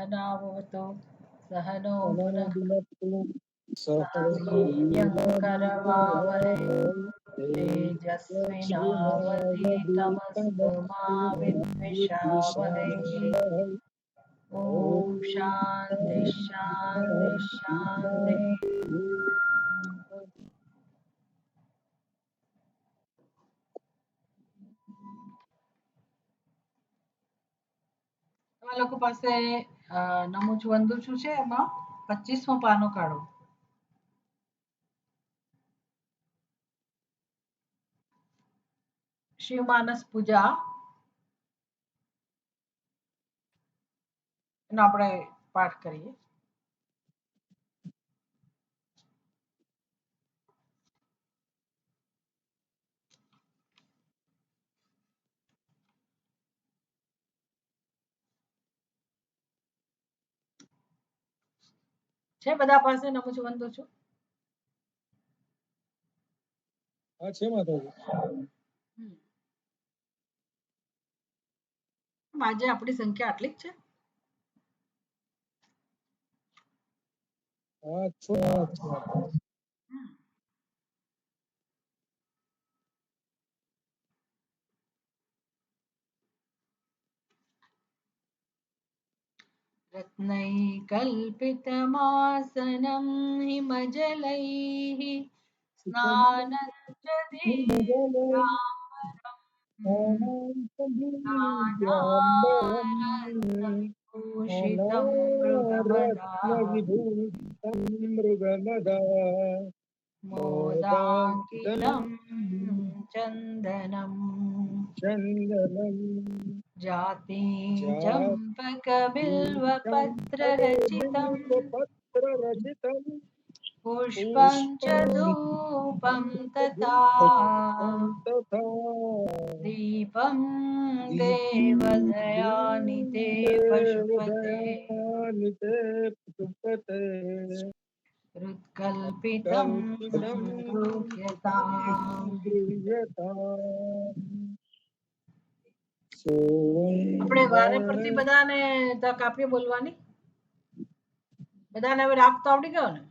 सहनाववतु सहनो भुनक्तु सह वीर्यङ्करवावहै तेजस्विनावधीतमस्तु मा विद्विषावहै। ओम शांति शांति शांति। તમે લોકો પાસે નમું વંદુ શું છે એમાં 25મો પાનો કાઢો. શિવ માનસ પૂજા એનો આપણે પાઠ કરીએ. છે બધા પાસે નમું વંદુ છું? હા છે માતાજી. આજે આપણી સંખ્યા આટલી જ છે. હા છો रत्नैकल्पितमासनं हिमजलैः स्नानञ्जलीलाम्बरम् मृगमदा मोदाङ्कितं चन्दनम् जातिं चम्पकबिल्वपत्ररचितम् पुष्पं च धूपं तथा दीपं देवदयानिते पशुपते हृत्कल्पितं गृह्यताम्. આપણે વારે પરથી બધાને તક આપીએ બોલવાની. બધાને હવે રાખતો આવડી ગયો ને?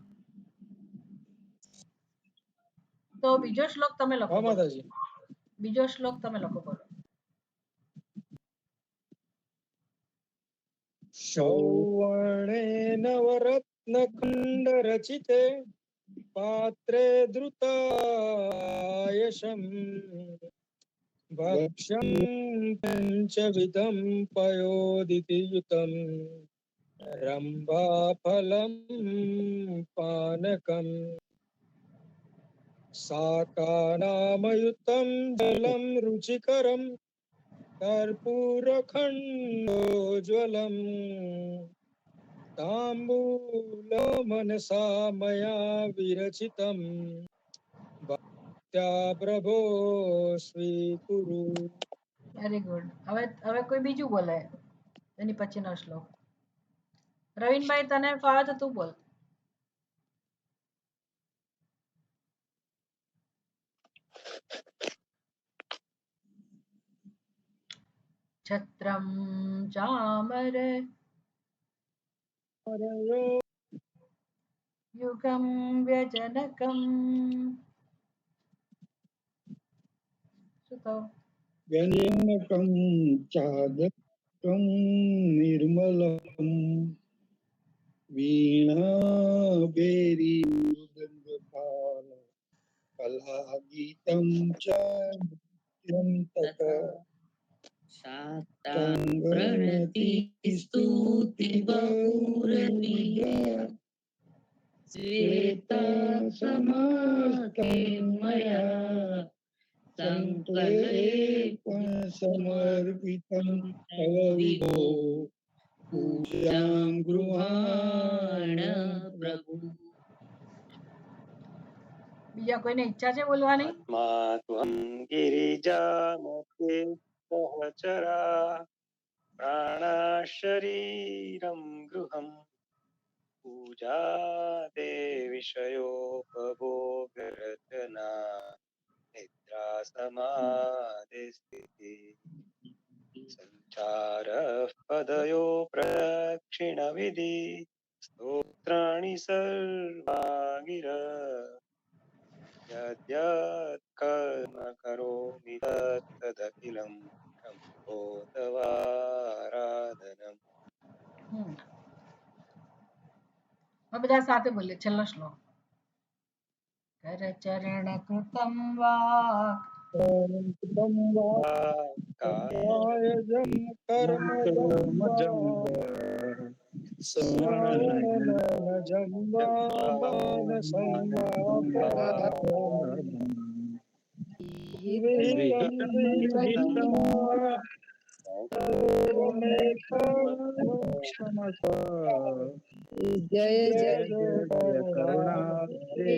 તો બીજો શ્લોક તમે લખો. હા માતાજી. બીજો શ્લોક તમે લખો બોલો. शौवर्णे नवरत्नखण्डरचिते पात्रे धृतायशम् भक्ष्यं पञ्चविधं पयोदितियुतं रम्भाफलं पानकम् साकानामयुतं जलं रुचिकरं कर्पूरखण्डोज्ज्वलम् ताम्बूलमनसा मया विरचितं भक्त्या प्रभो स्वीकुरु. Very good. હવે કોઈ બીજું બોલે એની પછીનો શ્લોક. રવિનભાઈ તને ફાવે તો તું બોલ. છત્રમ ચામર યુગમ વ્યજનકમ. શું કહું? व्यञ्जनकं चादकं निर्मलं वीणाबेरीमृदङ्गताल कलागीतं च नित्यं तथा शास्त्राङ्गणति स्तुतिबहुरविद्या श्वेता समाके मया संकलेपन समर्पितं तव विभो पूजां गृहाण प्रभु. બીજા કોઈને ઈચ્છા છે બોલવાની? त्वं गिरिजामते सहचरा प्राणा शरीरं गृहं पूजा देविषयोपभोगरचना निद्रा समाधिस्थिति चारः पदयो प्रदक्षिणविधि स्तोत्राणि सर्वा गिरा यद्यत् कर्म करोमि तत्तदखिलं शम्भो तवाराधनम् હવે બધા સાથે બોલે છેલ્લો શ્લોક કર ચરણ કૃતમ વાક कृतं वा कायजं कर्मजं वा श्रवणनयनजं वा मानसं वा पराधं विहितं विहितं वा क्षमस्व जय जय करुणाब्धे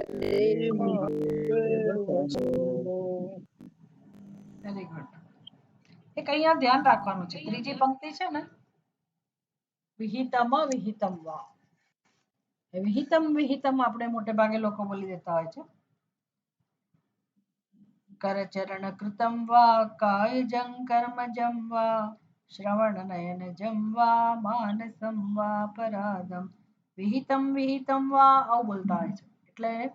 श्रीमहादेव शंभो વેરી ગુડ એક અહીંયા ધ્યાન રાખવાનું છે ત્રીજી પંક્તિ છે ને વિહિતમ વિહિતમ વા વિહિતમ વિહિતમ આપણે મોટે ભાગે લોકો બોલી દેતા હોય છે કરચરણ કૃતમ વા કાયજં કર્મજં વા શ્રવણ નયનજં વા માનસં વા પરાધમ વિહિતમ વિહિતમ વા આવું બોલતા હોય છે એટલે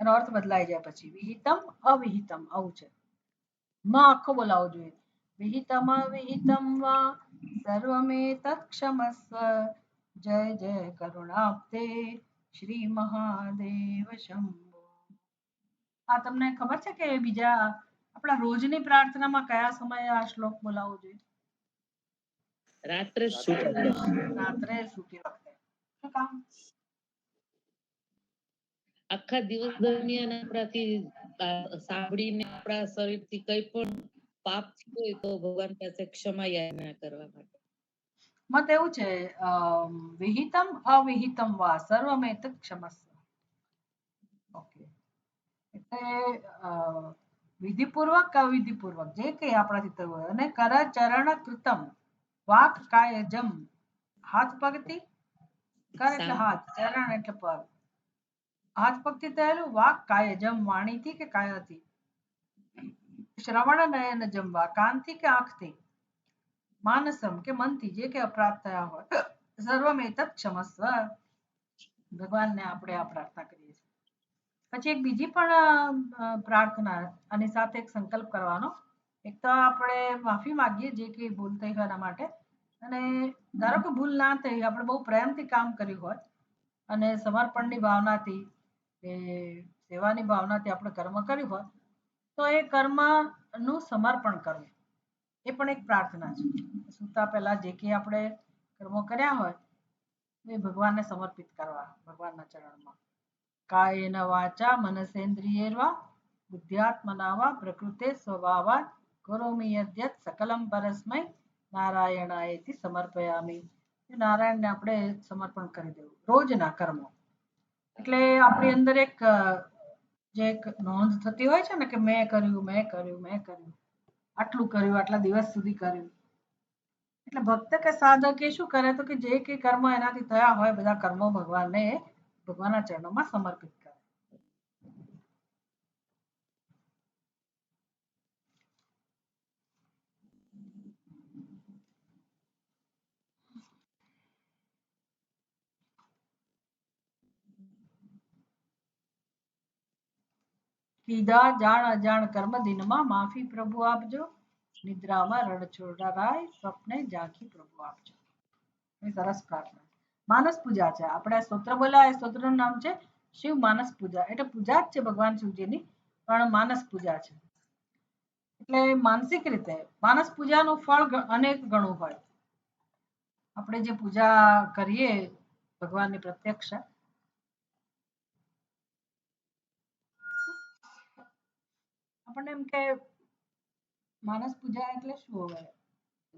એનો અર્થ બદલાઈ જાય પછી વિહિતમ અવિહિતમ આવું છે માં આખો બોલાવવો જોઈએ વિહિતમ અવિહિતમ વા સર્વમેતત્ ક્ષમસ્વ જય જય કરુણાબ્ધે શ્રી મહાદેવ શંભો આ તમને ખબર છે કે બીજા આપણા રોજની પ્રાર્થનામાં કયા સમયે આ શ્લોક બોલાવવો જોઈએ રાત્રે રાત્રે સૂતી વખતે શું કામ આખા દિવસ દરમિયાન આપણાથી સાંભળીને આપણા શરીરથી કઈ પણ પાપ હોય તો ભગવાન પાસે ક્ષમા યાચના કરવા માટે મત એવું છે વિહિતમ અવિહિતમ વા સર્વમેત ક્ષમસ્વ ઓકે એટલે વિધિપૂર્વક અવિધિપૂર્વક જે કઈ આપણાથી થયું હોય અને કર ચરણ કૃતમ વાક કાયજમ હાથ પગથી કર એટલે હાથ ચરણ એટલે પગ હાથ પગથી થયેલું વાક કાયજમ વાણીથી કે કાયાથી શ્રવણ નયન જમવા કાનથી કે આંખથી માનસમ કે મનથી જે કે અપરાધ થયા હોય સર્વમેતત્ ક્ષમસ્વ ભગવાનને આપણે આ પ્રાર્થના કરીએ છીએ પછી એક બીજી પણ પ્રાર્થના આની સાથે એક સંકલ્પ કરવાનો એક તો આપણે માફી માંગીએ જે કે ભૂલ થઈ હોય એના માટે અને ધારો કે ભૂલ ના થઈ આપણે બહુ પ્રેમથી કામ કર્યું હોય અને સમર્પણની ભાવનાથી એ સેવાની ભાવનાથી આપણે કર્મ કર્યું હોય તો એ કર્મનું સમર્પણ કરવું એ પણ એક પ્રાર્થના છે સૂતા પહેલા જે કે આપણે કર્મો કર્યા હોય એ ભગવાનને સમર્પિત કરવા ભગવાનના ચરણમાં કાયેન વાચા મનસેન્દ્રિયેર્વા બુદ્ધ્યાત્મના વા પ્રકૃતે સ્વભાવાત કરોમિ યદ્યત સકલમ પરસ્મૈ નારાયણાયેતિ સમર્પયામિ નારાયણને આપણે સમર્પણ કરી દેવું રોજના કર્મો એટલે આપણી અંદર એક જે એક નોંધ થતી હોય છે ને કે મેં કર્યું આટલું કર્યું આટલા દિવસ સુધી કર્યું એટલે ભક્ત કે સાધક એ શું કરે તો કે જે કે કર્મ એનાથી થયા હોય બધા કર્મો ભગવાનને ભગવાનના ચરણોમાં સમર્પિત કરે કીધા જાણ અજાણ કર્મ દિનમાં માફી પ્રભુ આપજો નિદ્રામાં રણછોડારાય સ્વપ્ને ઝાંખી પ્રભુ આપજો એ સરસ પ્રાર્થના માનસ પૂજા છે આપણે સ્તોત્ર બોલ્યા એ સ્તોત્રનું નામ છે શિવ માનસ પૂજા એટલે પૂજા જ છે ભગવાન શિવજીની પણ માનસ પૂજા છે એટલે માનસિક રીતે માનસ પૂજાનું ફળ અનેક ગણું હોય આપણે જે પૂજા કરીએ ભગવાનની પ્રત્યક્ષ આપણને એમ કે માનસ પૂજા એટલે શું હોય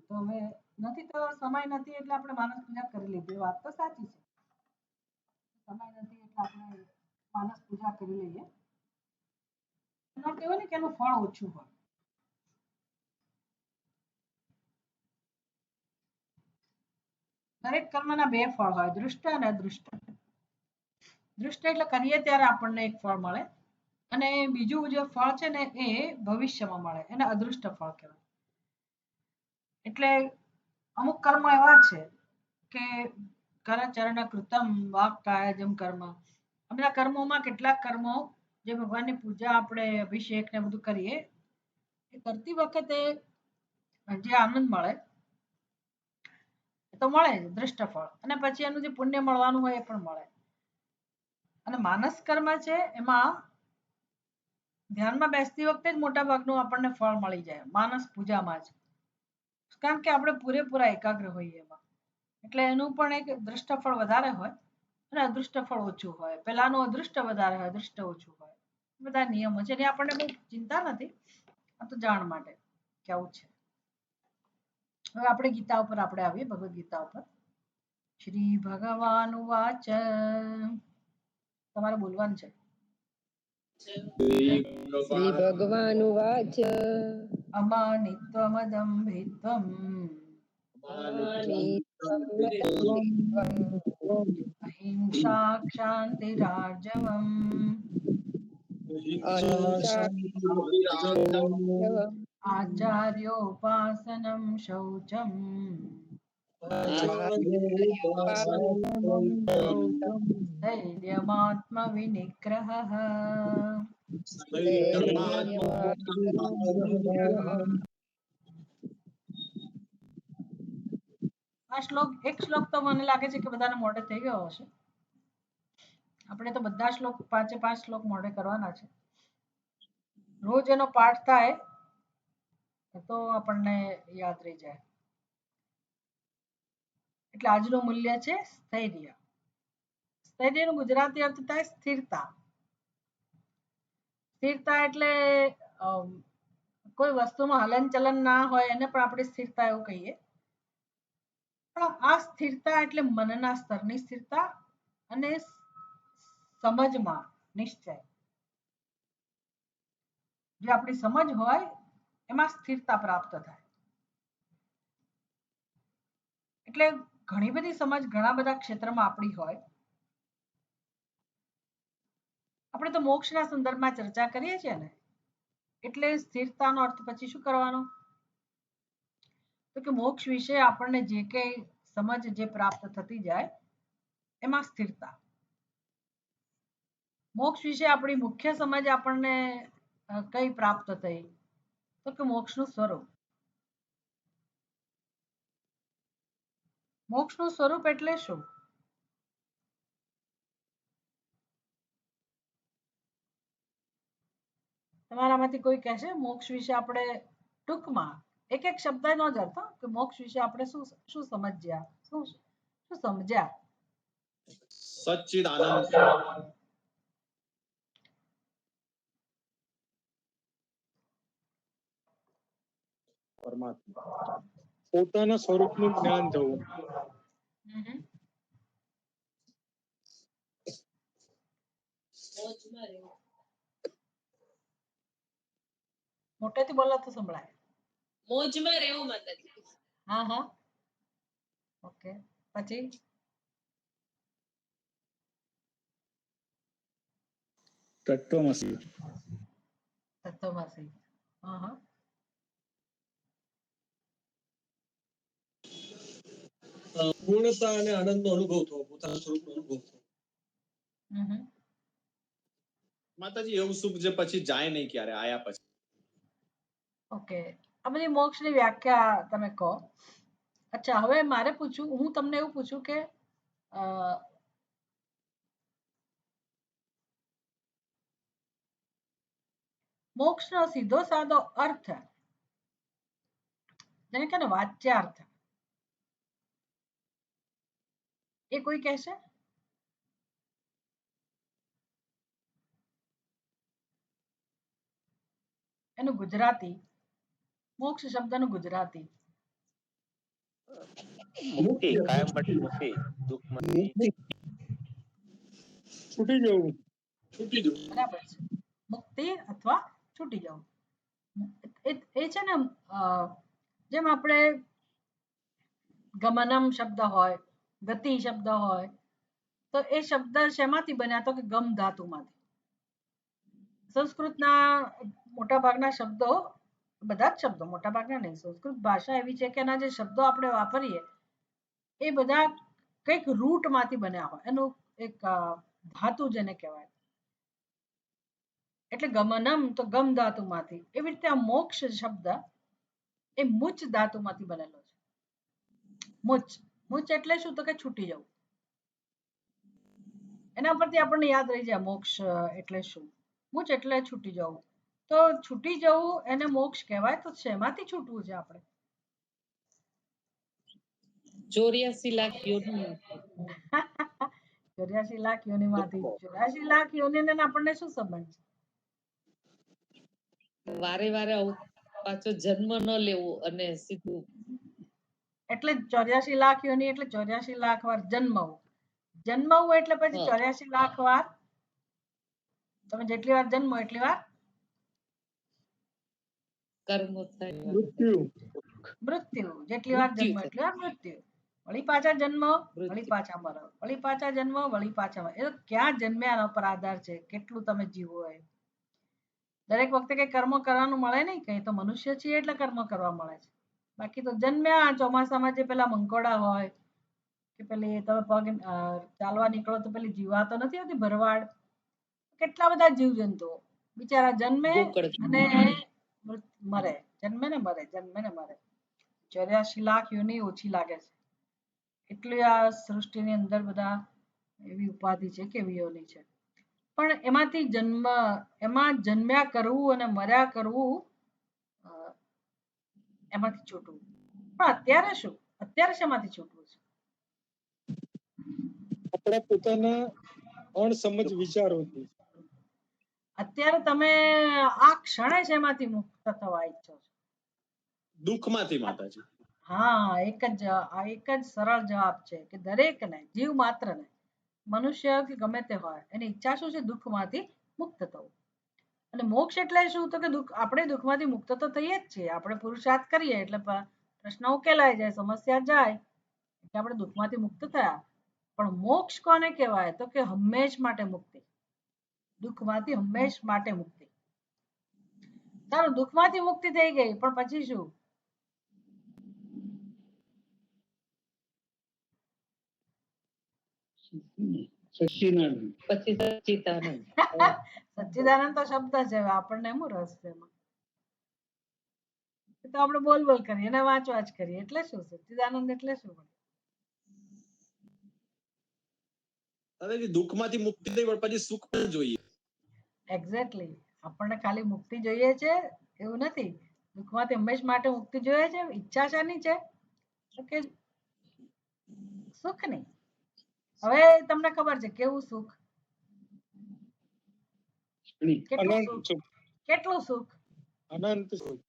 તો હવે નથી તો સમય નથી એટલે આપણે માનસ પૂજા કરી લીધી વાત તો સાચી છે સમય નથી એટલે આપણે માનસ પૂજા કરી લઈએ એનો કહેવાય ને કે એનું ફળ ઓછું હોય દરેક કર્મના બે ફળ હોય દૃષ્ટ અને અદૃષ્ટ દૃષ્ટ એટલે કરીએ ત્યારે આપણને એક ફળ મળે અને બીજું જે ફળ છે ને એ ભવિષ્યમાં મળે એને અદૃષ્ટ ફળ કહેવાય એટલે અમુક કર્મ એવા છે કે કરચરણ કૃતમ વાક કાયજમ કર્મ. આ બધા કર્મોમાં કેટલાક કર્મો જે ભગવાનની પૂજા આપણે અભિષેક ને બધું કરીએ એ કરતી વખતે જે આનંદ મળે એ તો મળે જ દ્રષ્ટ ફળ, અને પછી એનું જે પુણ્ય મળવાનું હોય એ પણ મળે. અને માનસ કર્મ છે એમાં ધ્યાનમાં બેસતી વખતે જ મોટા ભાગનું આપણને ફળ મળી જાય માનસ પૂજામાં જ, કારણ કે આપણે પૂરેપૂરા એકાગ્ર હોઈએ એમાં. એટલે એનું પણ એક દૃષ્ટ ફળ વધારે હોય અને અદૃષ્ટ ફળ ઓછું હોય. પેલાનું અદૃષ્ટ વધારે હોય, દૃષ્ટ ઓછું હોય. બધા નિયમો છે એની આપણને બહુ ચિંતા નથી, આ તો જાણ માટે કે આવું છે. હવે આપણે ગીતા ઉપર આપણે આવીએ, ભગવદ ગીતા ઉપર. શ્રી ભગવાન વાચ, તમારે બોલવાનું છે. શ્રી ભગવાનુવાચ અમાનિત્વમદંભિત્વમ અહિંસા ક્ષાંતિરાર્જવમ આચાર્યોપાસનમ શૌચમ ધૈર્યમાત્મવિનિગ્રહઃ. આ શ્લોક, એક શ્લોક તો મને લાગે છે કે બધાને મોઢે થઈ ગયો હશે. આપણે તો બધા શ્લોક પાંચે પાંચ શ્લોક મોઢે કરવાના છે. રોજ એનો પાઠ થાય તો આપણને યાદ રહી જાય. એટલે આજનું મૂલ્ય છે સ્થૈર્ય. સ્થૈર્યનું ગુજરાતી અર્થ થાય સ્થિરતા. સ્થિરતા એટલે કોઈ વસ્તુમાં હલન ચલન ના હોય એને પણ આપણે સ્થિરતા એવું કહીએ. પણ આ સ્થિરતા એટલે મનના સ્તરની સ્થિરતા અને સમજમાં નિશ્ચય. જે આપણી સમજ હોય એમાં સ્થિરતા પ્રાપ્ત થાય. એટલે ઘણી બધી સમજ ઘણા બધા ક્ષેત્રમાં આપણી હોય. આપણે તો મોક્ષના સંદર્ભમાં ચર્ચા કરીએ છીએ ને, એટલે સ્થિરતાનો અર્થ પછી શું કરવાનો? તો કે મોક્ષ વિશે આપણને જે કંઈ સમજ જે પ્રાપ્ત થતી જાય એમાં સ્થિરતા. મોક્ષ વિશે આપણી મુખ્ય સમજ આપણને કઈ પ્રાપ્ત થઈ? તો કે મોક્ષનું સ્વરૂપ. મોક્ષનું સ્વરૂપ એટલે શું? તમારામાંથી કોઈ કહેશે મોક્ષ વિશે આપણે ટૂંકમાં એક એક શબ્દ નો જ અર્થ કે મોક્ષ વિશે આપણે શું શું સમજ્યા, શું શું સમજ્યા? સચ્ચિદાનંદ પરમાત્મા, પોતાના સ્વરૂપનું જ્ઞાન થવું. મોટેથી બોલો તો સંભળાય. મોજમાં રહેવું માતાજી. હા હા, ઓકે. પછી તત્વમસી, તત્વમસી. હા હા. પૂર્ણતા અને આનંદનો અનુભવ થવો, પોતાના સ્વરૂપનો અનુભવ થવો. માતાજી એવું સુખ જે પછી જાય નહીં ક્યારે, આયા પછી. ઓકે, આ બધી મોક્ષની વ્યાખ્યા તમે કહો. અચ્છા, હવે મારે પૂછવું, હું તમને એવું પૂછું કે મોક્ષનો સીધો સાદો અર્થ, જેને કહે ને વાચ્યાર્થ, એ કોઈ કહેશે? એનું ગુજરાતી, મોક્ષ શબ્દનું ગુજરાતી. મુક્તિ, કાયમ માટે મુક્તિ, દુઃખમાંથી છૂટી જવું. છૂટી જવું. બરાબર છે, મુક્તિ અથવા છૂટી જવું. એ છે ને જેમ આપણે ગમનમ શબ્દ હોય, ગતિ શબ્દ હોય, તો એ શબ્દ શેમાંથી બન્યા? તો કે ગમ ધાતુમાંથી. સંસ્કૃતના મોટા ભાગના શબ્દો બધા જ શબ્દો મોટા ભાગના નહીં. સંસ્કૃત ભાષા એવી છે કે એના જે શબ્દો આપણે વાપરીએ એ બધા કંઈક રૂટ માંથી બન્યા હોય. એનું એક ધાતુ જેને કહેવાય. એટલે ગમનમ તો ગમ ધાતુમાંથી. એવી રીતે આ મોક્ષ શબ્દ એ મુચ ધાતુમાંથી બનેલો છે. મુચ મુચ એટલે શું? તો કે છૂટી જવું. એના પરથી આપણને યાદ રહી જાય મોક્ષ એટલે શું. મુચ એટલે છૂટી જવું. તો છૂટી જવું એને મોક્ષ કહેવાય. તો શેમાંથી છૂટવું છે આપણે? 84 લાખ યોનિ 84 લાખ યોનિમાંથી. 84 લાખ યોનિને આપણને શું સંબંધ છે? વારે વારે પાછો જન્મ ન લેવો અને સીધું એટલે 84 લાખ યોની એટલે 84 લાખ વાર જન્મવું. જન્મવું એટલે પછી 84 લાખ વાર તમે જેટલી વાર જન્મો એટલી વાર કર્મ થાય. મૃત્યુ. જેટલી વાર જન્મો એટલી વાર મૃત્યુ. વળી પાછા જન્મો, વળી પાછા મરો, વળી પાછા જન્મો, વળી પાછા મરો. એ તો ક્યાં જન્મ્યા એના પર આધાર છે કેટલું તમે જીવો એ. દરેક વખતે કઈ કર્મ કરવાનું મળે નહીં. કઈ તો મનુષ્ય છીએ એટલે કર્મ કરવા મળે છે. બાકી તો જન્મ્યા ચોમાસામાં જે પેલા મંકોડા હોય કે પેલી તમે પગ ચાલવા નીકળો તો પેલી જીવાતો નથી હોતી ભરવાડ. કેટલા બધા જીવજંતુઓ બિચારા જન્મે અને મરે. જન્મે ને મરે, જન્મે ને મરે. 84 લાખ યોની ઓછી લાગે છે. એટલી આ સૃષ્ટિની અંદર બધા એવી ઉપાધિ છે કે એવી યોની છે. પણ એમાંથી એમાં જન્મ્યા કરવું અને મર્યા કરવું એમાંથી છૂટવું. પણ અત્યારે શું? અત્યારે શેમાંથી છૂટવું છે? આપણા પોતાના અણસમજ વિચારોથી. અત્યારે તમે આ ક્ષણે શેમાંથી મુક્ત થવા ઈચ્છો છો? દુઃખમાંથી માતાજી. હા, એક જ સરળ જવાબ છે કે દરેકને જીવ માત્રને મનુષ્ય કે ગમે તે હોય એની ઈચ્છા શું છે? દુઃખમાંથી મુક્ત થવું. અને મોક્ષ એટલે શું? તો કે આપણે દુઃખમાંથી મુક્ત તો થઈએ જ છીએ. આપણે પુરુષાર્થ કરીએ એટલે પ્રશ્ન ઉકેલાઈ જાય, સમસ્યા જાય એટલે આપણે દુઃખમાંથી મુક્ત થયા. પણ મોક્ષ કોને કહેવાય? તો કે હંમેશ માટે મુક્તિ. દુઃખમાંથી હંમેશ માટે મુક્તિ. સારું, દુઃખમાંથી મુક્તિ થઈ ગઈ પણ પછી શું? પછી સચ્ચિદાનંદ. સચ્ચિદાનંદ તો શબ્દ છે. આપણને શું રસ છે એમાં? તો આપણે બોલ કરીએ અને વાંચવા જ કરીએ એટલે શું? સચ્ચિદાનંદ એટલે શું? દાદાજી દુઃખમાંથી મુક્તિ થઈ પણ પછી સુખ પણ જોઈએ. એક્ઝેક્ટલી. આપણને ખાલી મુક્તિ જોઈએ છે એવું નથી. દુઃખમાંથી હંમેશ માટે મુક્તિ જોઈએ છે. ઈચ્છા શાની છે? તો કે સુખની. હવે તમને ખબર છે કેવું સુખ? કેટલું સુખ? કેટલું સુખ? અનંત સુખ.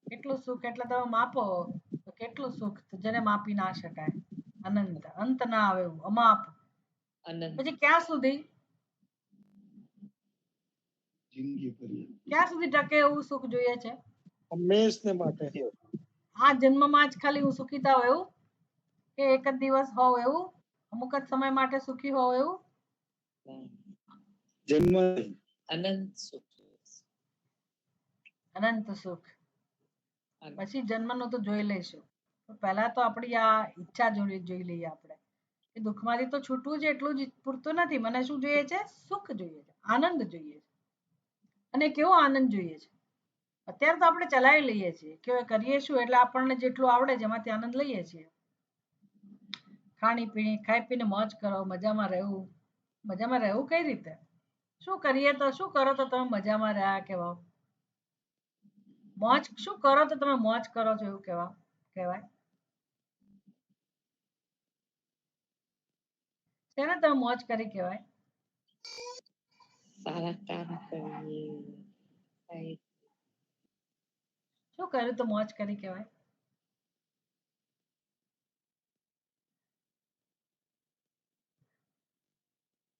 કેટલું સુખ એટલે તમે માપો તો કેટલું સુખ જેને માપી ના શકાય. અનંત, અંત ના આવે એવું, અમાપ. પછી ક્યાં સુધી? ક્યાં સુધી ટકે એવું સુખ જોઈએ છે? હંમેશને માટે. આ જન્મમાં જ ખાલી હું સુખી થાવ એવું? કે એક જ દિવસ હોવ એવું? અમુક જ સમય માટે સુખી હોવ એવું? જન્મ અનંત સુખ. અનંત સુખ. પછી જન્મનું તો જોઈ લઈશું. પહેલા તો આપણી આ ઈચ્છા જોઈ લઈએ આપણે કે દુઃખમાંથી તો છૂટવું છે એટલું જ પૂરતું નથી. મને શું જોઈએ છે? સુખ જોઈએ છે, આનંદ જોઈએ છે. અને કેવો આનંદ જોઈએ છે? અત્યારે તો આપણે ચલાવી લઈએ છીએ કે કરીએ શું એટલે આપણને જેટલું આવડે છે એમાંથી આનંદ લઈએ છીએ. ખાઈ પીને મોજ કરો, મજામાં રહેવું. મજામાં રહેવું કઈ રીતે? શું કરો તો તમે મજામાં રહ્યા કહેવાઓ? મોજ શું કરો તો તમે મોજ કરો છો એવું કહેવાય? શેને તમે મોજ કરી કહેવાય? સારા કામ કરીએ. શું કર્યું તો મોજ કરી કહેવાય?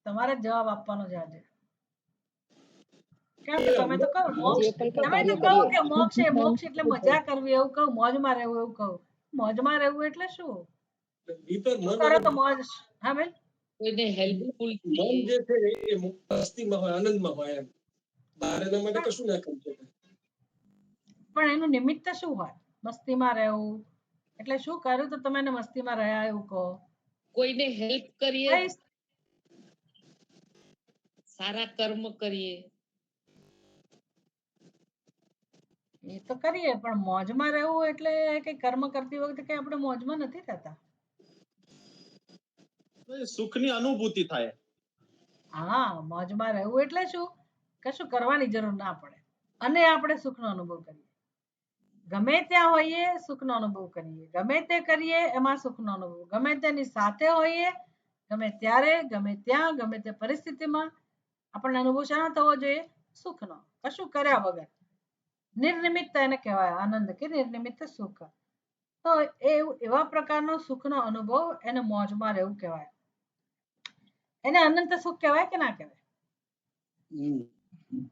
તમારે જવાબ આપવાનો છે આજે. કેમ કે તમે તો કહો મોક્ષ, તમે તો કહો કે મોક્ષ એટલે મજા કરવી એવું કહો, મોજમાં રહેવું એવું કહો. મોજમાં રહેવું એટલે શું? શું કરો તો મોજ? હા બેન, કોઈને હેલ્પફુલ મન જે છે એ મસ્તીમાં હોય, આનંદમાં હોય એમ. બહાર એના માટે કશું ના કરી શકાય. પણ એનું નિમિત્ત શું હોય? મસ્તીમાં રહેવું એટલે શું કર્યું તો તમે એને મસ્તીમાં રહ્યા એવું કહો? કોઈને હેલ્પ કરીએ, કઈ સારા કર્મ કરીએ. એ તો કરીએ પણ મોજમાં રહેવું એટલે કઈ કર્મ કરતી વખતે કઈ આપણે મોજમાં નથી રહેતા. સુખની અનુભૂતિ થાય. હા, મોજમાં રહેવું એટલે શું? કશું કરવાની જરૂર ના પડે અને આપણે સુખનો અનુભવ કરીએ. ગમે ત્યાં હોઈએ સુખનો અનુભવ કરીએ, ગમે તે કરીએ એમાં સુખનો અનુભવ, ગમે તેની સાથે હોઈએ, ગમે ત્યારે, ગમે ત્યાં, ગમે તે પરિસ્થિતિમાં આપણને અનુભવ શાનો થવો જોઈએ? સુખનો, કશું કર્યા વગર. નિર્નિમિત્ત એને કહેવાય આનંદ કે નિર્નિમિત્ત સુખ. તો એવા પ્રકારનો સુખનો અનુભવ એને મોજમાં રહેવું કહેવાય. એને અનંત સુખ કહેવાય કે ના કહેવાય?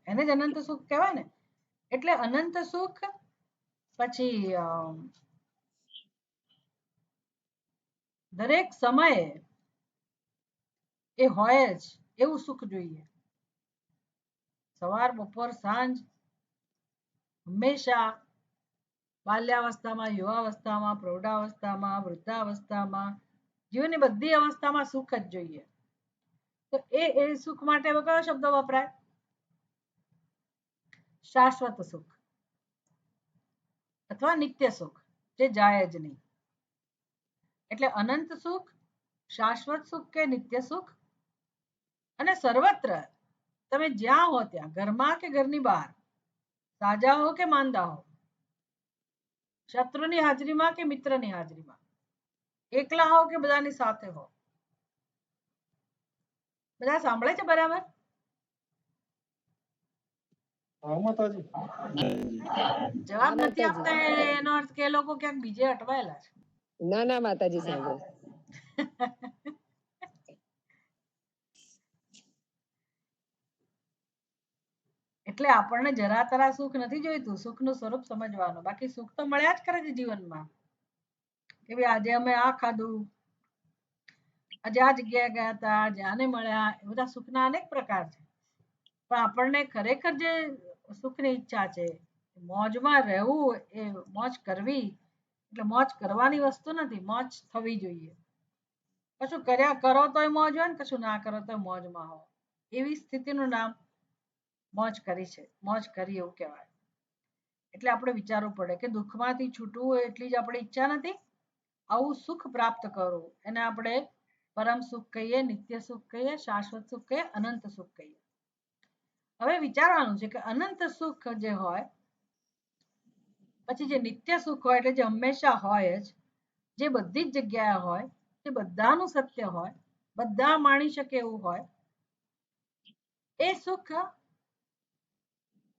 એને જ અનંત સુખ કહેવાય ને. એટલે અનંત સુખ પછી દરેક સમયે એ હોય જ એવું સુખ જોઈએ. સવાર, બપોર, સાંજ, હંમેશા બાલ્યાવસ્થામાં, યુવાવસ્થામાં, પ્રૌઢાવસ્થામાં, વૃદ્ધાવસ્થામાં, જીવનની બધી અવસ્થામાં સુખ જ જોઈએ. તો એ સુખ માટે કયો શબ્દ વપરાય? શાશ્વત સુખ અથવા નિત્ય સુખ, જે જાય જ નહીં. એટલે અનંત સુખ, શાશ્વત સુખ કે નિત્ય સુખ, અને સર્વત્ર તમે જ્યાં હો ત્યાં, ઘરમાં કે ઘરની બહાર, સાજા હો કે માંદા હો, શત્રુની હાજરીમાં કે મિત્રની હાજરીમાં, એકલા હો કે બધાની સાથે હો. બધા સાંભળે છે બરાબર? હા માતાજી. જવાબ નથી આપતા એનો અર્થ કે એ લોકો ક્યાંક બીજે અટવાયેલા છે. ના માતાજી સાંભળે. એટલે આપણને જરા તરા સુખ નથી જોઈતું, સુખનું સ્વરૂપ સમજવાનું. બાકી સુખ તો મળ્યા જ કરે છે જીવનમાં કે ભાઈ આજે અમે આ ખાધું, આજે આ જગ્યાએ ગયા હતા, આજે આને મળ્યા, એ બધા સુખના અનેક પ્રકાર છે. પણ આપણને ખરેખર જે સુખની ઈચ્છા છે, મોજમાં રહેવું, એ મોજ કરવી એટલે મોજ કરવાની વસ્તુ નથી, મોજ થવી જોઈએ. કશું કર્યા કરો તોય મોજ હોય ને કશું ના કરો તો મોજમાં હો, એવી સ્થિતિનું નામ મોજ કરી છે. મોજ કરી એવું કહેવાય. એટલે આપણે વિચારવું પડે કે દુઃખમાંથી છૂટવું એટલી જ આપણી ઈચ્છા નથી. આવું સુખ પ્રાપ્ત કરવું એને આપણે પરમ સુખ કહીએ, નિત્ય સુખ કહીએ, શાશ્વત સુખ કહીએ, અનંત સુખ કહીએ. હવે વિચારવાનું છે કે અનંત સુખ જે હોય, પછી જે નિત્ય સુખ હોય એટલે જે હંમેશા હોય જ, જે બધી જ જગ્યાએ હોય, જે બધાનું સત્ય હોય, બધા માણી શકે એવું હોય, એ સુખ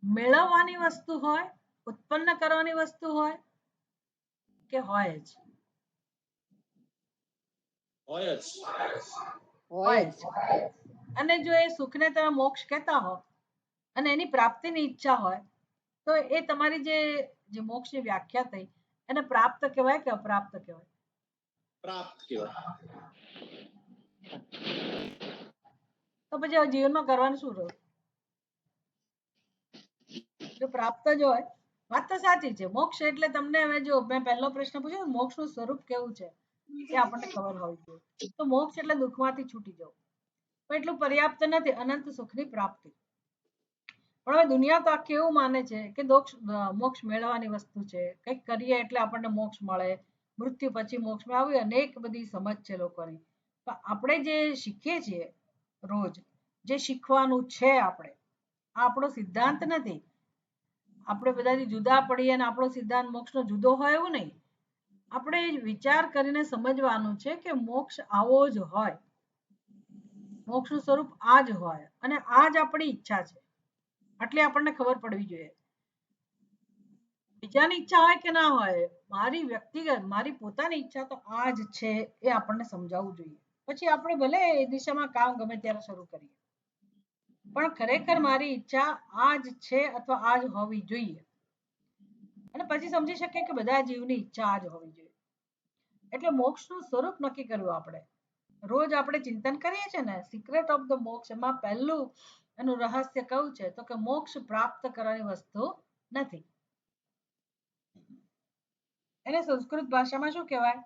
મેળવવાની વસ્તુ હોય, ઉત્પન્ન કરવાની વસ્તુ હોય કે હોય જ? હોય જ. હોય જ. અને જો એ સુખને તમે મોક્ષ કહેતા હો અને એની પ્રાપ્તિની ઈચ્છા હોય, તો એ તમારી જે મોક્ષની વ્યાખ્યા થઈ, એને પ્રાપ્ત કહેવાય કે અપ્રાપ્ત કહેવાય? પ્રાપ્ત કહેવાય. તો પછી જીવનમાં કરવાનું શું રહ્યું? જો પ્રાપ્ત જ હોય, વાત તો સાચી છે. મોક્ષ એટલે તમને હવે જો મેં પહેલો પ્રશ્ન પૂછ્યો, મોક્ષનું સ્વરૂપ કેવું છે એ આપણને ખબર હોવી જોઈએ. તો મોક્ષ એટલે દુઃખમાંથી છૂટી જવું, પણ એટલું પર્યાપ્ત નથી અનંત સુખની પ્રાપ્તિ. પણ હવે દુનિયા તો આખી એવું માને છે કે મોક્ષ મેળવવાની વસ્તુ છે, કંઈક કરીએ એટલે આપણને મોક્ષ મળે, મૃત્યુ પછી મોક્ષ મળે, આવી અનેક બધી સમજ છે લોકોની. પણ આપણે જે શીખીએ છીએ રોજ, જે શીખવાનું છે, આપણે આ આપણો સિદ્ધાંત નથી. આપણે બધાથી જુદા પડીએ અને આપણો સિદ્ધાંત મોક્ષનો જુદો હોય એવું નહીં. આપણે વિચાર કરીને સમજવાનું છે કે મોક્ષ આવો જ હોય, મોક્ષનું સ્વરૂપ આ જ હોય અને આ જ આપણી ઈચ્છા છે. આટલી આપણને ખબર પડવી જોઈએ. બીજાની ઈચ્છા હોય કે ના હોય, મારી વ્યક્તિગત, મારી પોતાની ઈચ્છા તો આ જ છે, એ આપણને સમજાવવું જોઈએ. પછી આપણે ભલે એ દિશામાં કામ ગમે ત્યારે શરૂ કરીએ, પણ ખરેખર મારી ઈચ્છા આ જ છે અથવા આ જ હોવી જોઈએ. અને પછી સમજી શકીએ કે બધા જીવની ઈચ્છા આ જ હોવી જોઈએ. એટલે મોક્ષનું સ્વરૂપ નક્કી કરવું આપણે. રોજ આપણે ચિંતન કરીએ છીએ ને, સિક્રેટ ઓફ ધ મોક્ષ, એમાં પહેલું એનું રહસ્ય કયું છે તો કે મોક્ષ પ્રાપ્ત કરવાની વસ્તુ નથી. એને સંસ્કૃત ભાષામાં શું કહેવાય?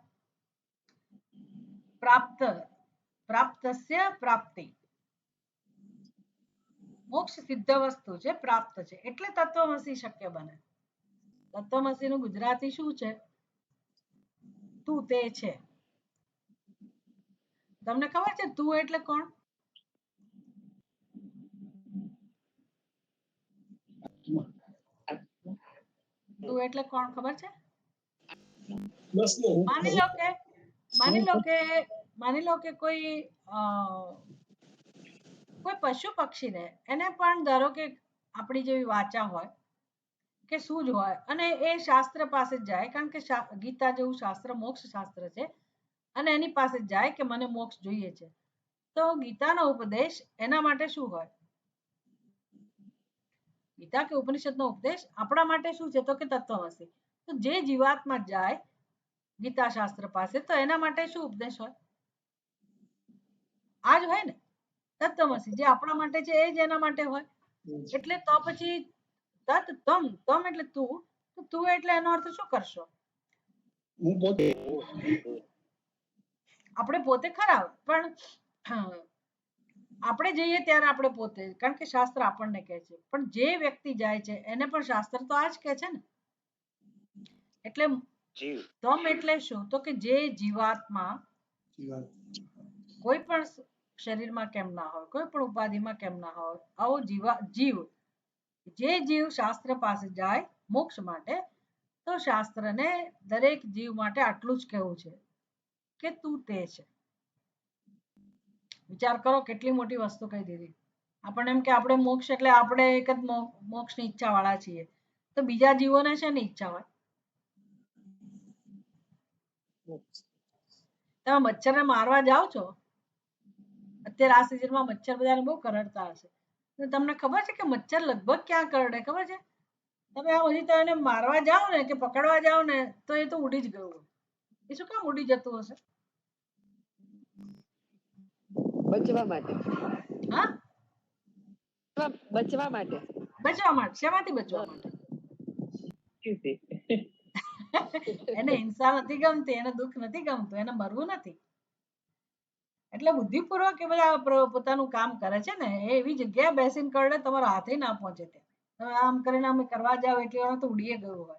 પ્રાપ્ત. પ્રાપ્તસ્ય પ્રાપ્તિ. મોક્ષ સિદ્ધ વસ્તુ છે, પ્રાપ્ત છે, એટલે તત્વમસી શક્ય બને. તત્વમસી નું ગુજરાતી શું છે? તું તે છે. તમને ખબર છે તું એટલે કોણ? તું એટલે કોણ ખબર છે? દસમું માની લો કે માની લો કે કોઈ પશુ પક્ષી ને એને પણ ધારો કે આપણી જેવી વાચા હોય કે સૂઝ હોય અને એ શાસ્ત્ર પાસે જાય, કારણ કે ગીતા જેવું શાસ્ત્ર મોક્ષ શાસ્ત્ર છે, અને એની પાસે જાય કે મને મોક્ષ જોઈએ છે, તો ગીતાનો ઉપદેશ એના માટે શું હોય? ગીતા કે ઉપનિષદનો ઉપદેશ આપણા માટે શું છે? તો કે તત્વમસી. તો જે જીવાત્મા જાય ગીતા શાસ્ત્ર પાસે, તો એના માટે શું ઉપદેશ હોય? આ જ હોય ને, તત્વમસી. જે આપણા માટે છે એ જ એના માટે હોય. એટલે તો પછી તત તમ, તમ એટલે તું, તો તું એટલે એનો અર્થ શું કરશો? હું પોતે આપણે પોતે ખરા, પણ આપણે જઈએ ત્યારે આપણે પોતે, કારણ કે શાસ્ત્ર આપણને કહે છે, પણ જે વ્યક્તિ જાય છે એને પણ શાસ્ત્ર તો આ જ કહે છે ને. એટલે જીવ તમ એટલે શું? તો કે જે જીવાત્મા કોઈ પણ શરીરમાં કેમ ના હોય, કોઈ પણ ઉપાધિમાં કેમ ના હોય, આવો જીવ, જે જીવ શાસ્ત્ર પાસે જાય મોક્ષ માટે, તો શાસ્ત્રને દરેક જીવ માટે આટલું જ કહેવું છે કે તું તે છે. વિચાર કરો કેટલી મોટી વસ્તુ કહી દીધી. આપણને એમ કે આપણે મોક્ષ એટલે આપણે એક જ મોક્ષની ઈચ્છા વાળા છીએ, તો બીજા જીવોને શેની ઈચ્છા હોય? તમે મચ્છરને મારવા જાઓ છો, અત્યારે આ સિઝનમાં મચ્છર બધાને બહુ કરડતા હશે, તો તમને ખબર છે કે મચ્છર લગભગ ક્યાં કરડે ખબર છે? તમે આ હજી તો એને મારવા જાઓ ને કે પકડવા જાઓ ને તો એ તો ઉડી જ ગયું. એ શું કામ ઉડી જતું હશે? બચવા માટે. હા, બચવા માટે. બચવા માટે. શેમાંથી બચવા માટે? એને હિંસા નથી ગમતી, એને દુઃખ નથી ગમતું, એને મરવું નથી. એટલે બુદ્ધિપૂર્વક એ બધા પોતાનું કામ કરે છે ને, એ એવી જગ્યાએ બેસીને કરડે તમારો હાથે ના પહોંચે ત્યાં. તમે આમ કરીને અમે કરવા જાવ એટલે તો ઉડીએ ગયું હોય.